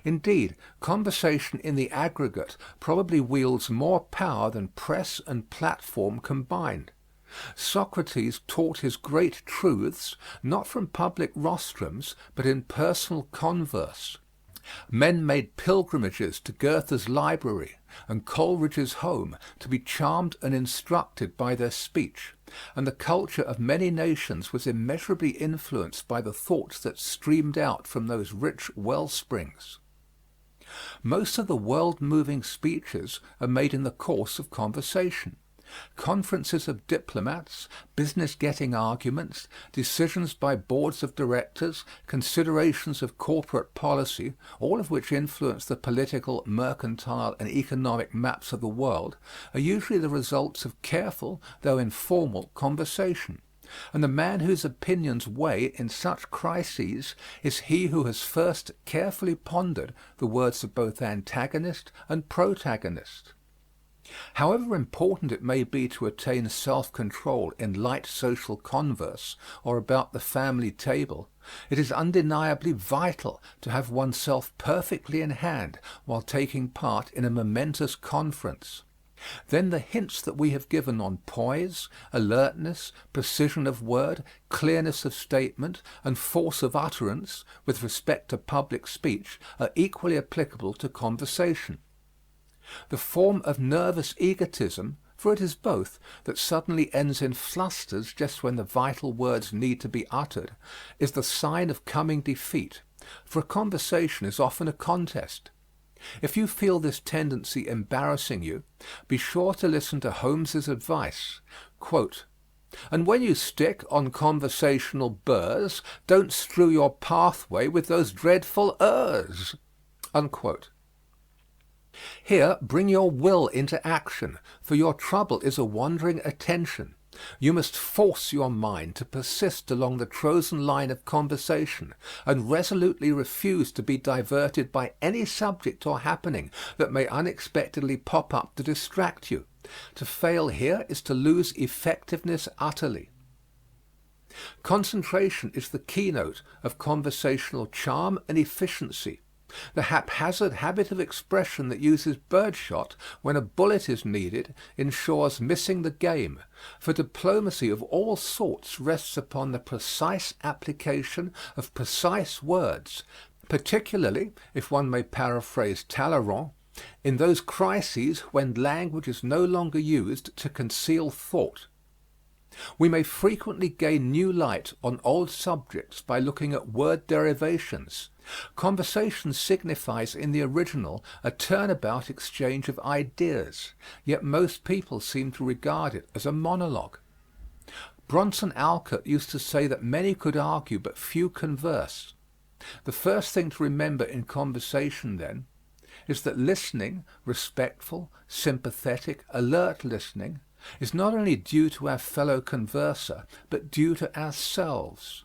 Indeed, conversation in the aggregate probably wields more power than press and platform combined. Socrates taught his great truths not from public rostrums but in personal converse. Men made pilgrimages to Goethe's library and Coleridge's home to be charmed and instructed by their speech, and the culture of many nations was immeasurably influenced by the thoughts that streamed out from those rich well springs. Most of the world-moving speeches are made in the course of conversation. Conferences of diplomats, business-getting arguments, decisions by boards of directors, considerations of corporate policy, all of which influence the political, mercantile, and economic maps of the world, are usually the results of careful, though informal, conversation. And the man whose opinions weigh in such crises is he who has first carefully pondered the words of both antagonist and protagonist. However important it may be to attain self-control in light social converse or about the family table, it is undeniably vital to have oneself perfectly in hand while taking part in a momentous conference. Then the hints that we have given on poise, alertness, precision of word, clearness of statement, and force of utterance with respect to public speech are equally applicable to conversation. The form of nervous egotism, for it is both, that suddenly ends in flusters just when the vital words need to be uttered, is the sign of coming defeat, for a conversation is often a contest. If you feel this tendency embarrassing you, be sure to listen to Holmes's advice. Quote, "And when you stick on conversational burrs, don't strew your pathway with those dreadful ers." Unquote. Here bring your will into action, for your trouble is a wandering attention. You must force your mind to persist along the chosen line of conversation, and resolutely refuse to be diverted by any subject or happening that may unexpectedly pop up to distract you. To fail here is to lose effectiveness utterly. Concentration is the keynote of conversational charm and efficiency. The haphazard habit of expression that uses birdshot when a bullet is needed ensures missing the game, for diplomacy of all sorts rests upon the precise application of precise words, particularly, if one may paraphrase Talleyrand, in those crises when language is no longer used to conceal thought. We may frequently gain new light on old subjects by looking at word derivations. Conversation signifies in the original a turnabout exchange of ideas, yet most people seem to regard it as a monologue. Bronson Alcott used to say that many could argue but few converse. The first thing to remember in conversation, then, is that listening, respectful, sympathetic, alert listening, is not only due to our fellow converser, but due to ourselves.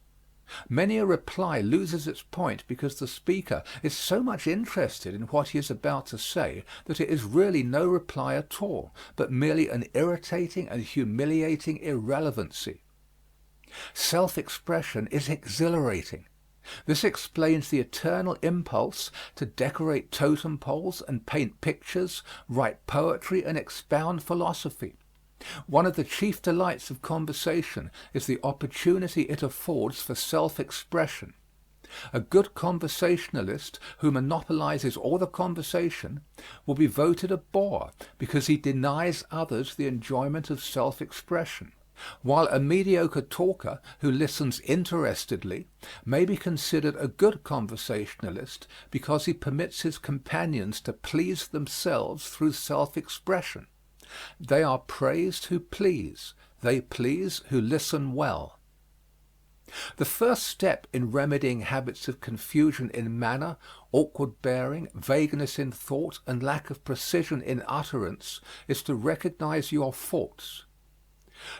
Many a reply loses its point because the speaker is so much interested in what he is about to say that it is really no reply at all, but merely an irritating and humiliating irrelevancy. Self-expression is exhilarating. This explains the eternal impulse to decorate totem poles and paint pictures, write poetry and expound philosophy. One of the chief delights of conversation is the opportunity it affords for self-expression. A good conversationalist who monopolizes all the conversation will be voted a bore because he denies others the enjoyment of self-expression, while a mediocre talker who listens interestedly may be considered a good conversationalist because he permits his companions to please themselves through self-expression. They are praised who please. They please who listen well. The first step in remedying habits of confusion in manner, awkward bearing, vagueness in thought, and lack of precision in utterance is to recognize your faults.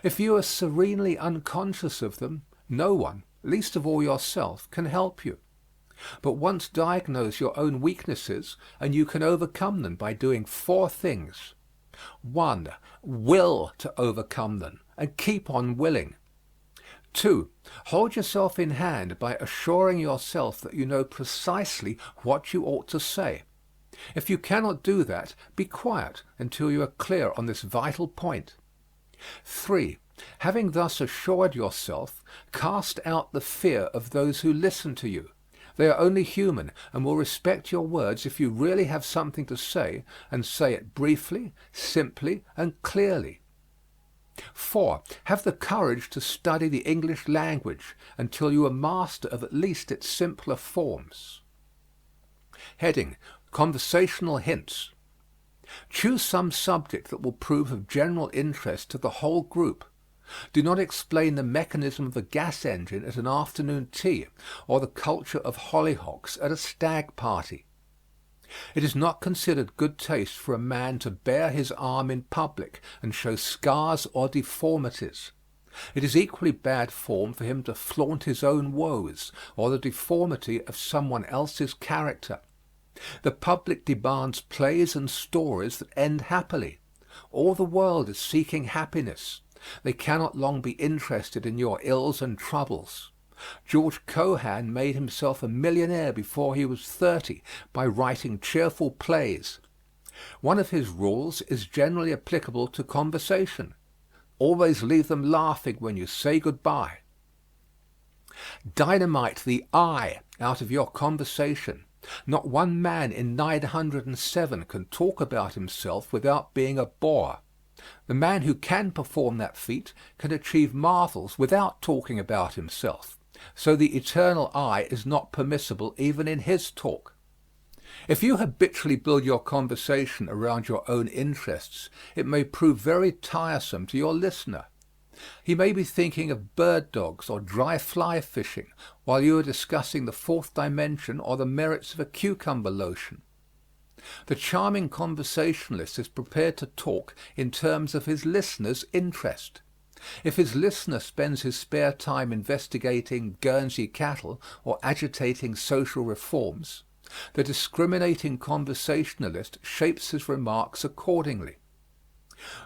If you are serenely unconscious of them, no one, least of all yourself, can help you. But once diagnose your own weaknesses, and you can overcome them by doing 4 things. 1. Will to overcome them, and keep on willing. 2. Hold yourself in hand by assuring yourself that you know precisely what you ought to say. If you cannot do that, be quiet until you are clear on this vital point. 3. Having thus assured yourself, cast out the fear of those who listen to you. They are only human and will respect your words if you really have something to say and say it briefly, simply, and clearly. 4. Have the courage to study the English language until you are master of at least its simpler forms. Heading: Conversational hints. Choose some subject that will prove of general interest to the whole group. Do not explain the mechanism of a gas engine at an afternoon tea, or the culture of hollyhocks at a stag party. It is not considered good taste for a man to bare his arm in public and show scars or deformities. It is equally bad form for him to flaunt his own woes, or the deformity of someone else's character. The public demands plays and stories that end happily. All the world is seeking happiness. They cannot long be interested in your ills and troubles. George Cohan made himself a millionaire before he was 30 by writing cheerful plays. One of his rules is generally applicable to conversation. Always leave them laughing when you say goodbye. Dynamite the I out of your conversation. Not one man in 907 can talk about himself without being a bore. The man who can perform that feat can achieve marvels without talking about himself. So the eternal I is not permissible even in his talk. If you habitually build your conversation around your own interests, it may prove very tiresome to your listener. He may be thinking of bird dogs or dry fly fishing while you are discussing the 4th dimension or the merits of a cucumber lotion. The charming conversationalist is prepared to talk in terms of his listener's interest. If his listener spends his spare time investigating Guernsey cattle or agitating social reforms, the discriminating conversationalist shapes his remarks accordingly.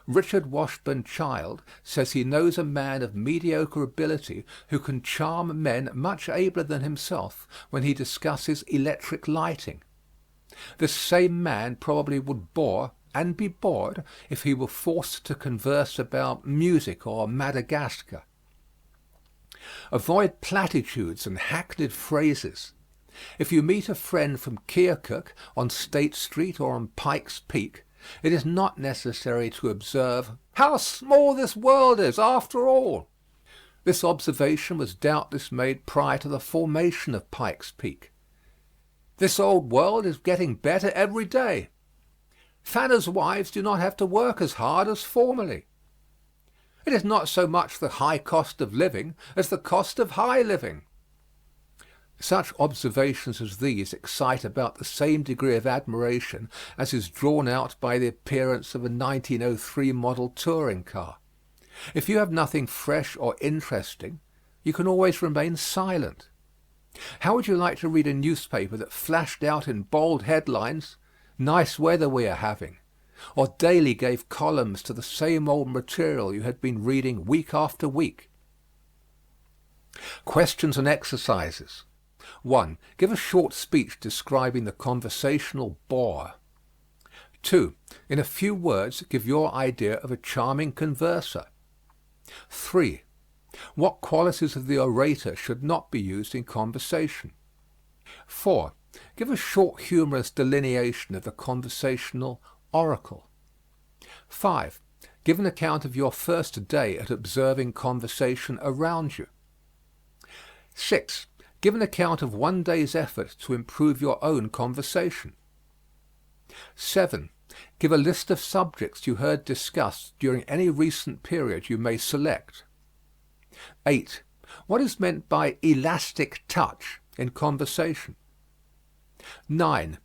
Richard Washburn Child says he knows a man of mediocre ability who can charm men much abler than himself when he discusses electric lighting. This same man probably would bore and be bored if he were forced to converse about music or Madagascar. Avoid platitudes and hackneyed phrases. If you meet a friend from Keokuk on State Street or on Pike's Peak, it is not necessary to observe, "How small this world is, after all!" This observation was doubtless made prior to the formation of Pike's Peak. "This old world is getting better every day." "Fanners' wives do not have to work as hard as formerly." "It is not so much the high cost of living as the cost of high living." Such observations as these excite about the same degree of admiration as is drawn out by the appearance of a 1903 model touring car. If you have nothing fresh or interesting, you can always remain silent. How would you like to read a newspaper that flashed out in bold headlines, "Nice weather we are having," or daily gave columns to the same old material you had been reading week after week? Questions and exercises. 1. Give a short speech describing the conversational bore. 2. In a few words, give your idea of a charming converser. 3. What qualities of the orator should not be used in conversation? 4. Give a short humorous delineation of the conversational oracle. 5. Give an account of your first day at observing conversation around you. 6. Give an account of one day's effort to improve your own conversation. 7. Give a list of subjects you heard discussed during any recent period you may select. 8. What is meant by elastic touch in conversation? 9.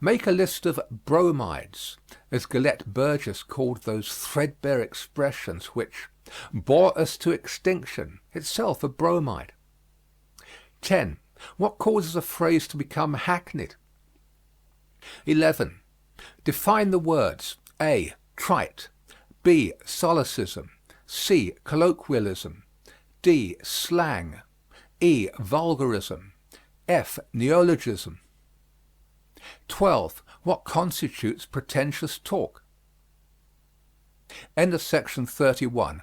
Make a list of bromides, as Gellett Burgess called those threadbare expressions which bore us to extinction, itself a bromide. 10. What causes a phrase to become hackneyed? 11. Define the words A. Trite, B. Solecism, C. Colloquialism, D. Slang, E. Vulgarism, F. Neologism. 12. What constitutes pretentious talk? End of section 31.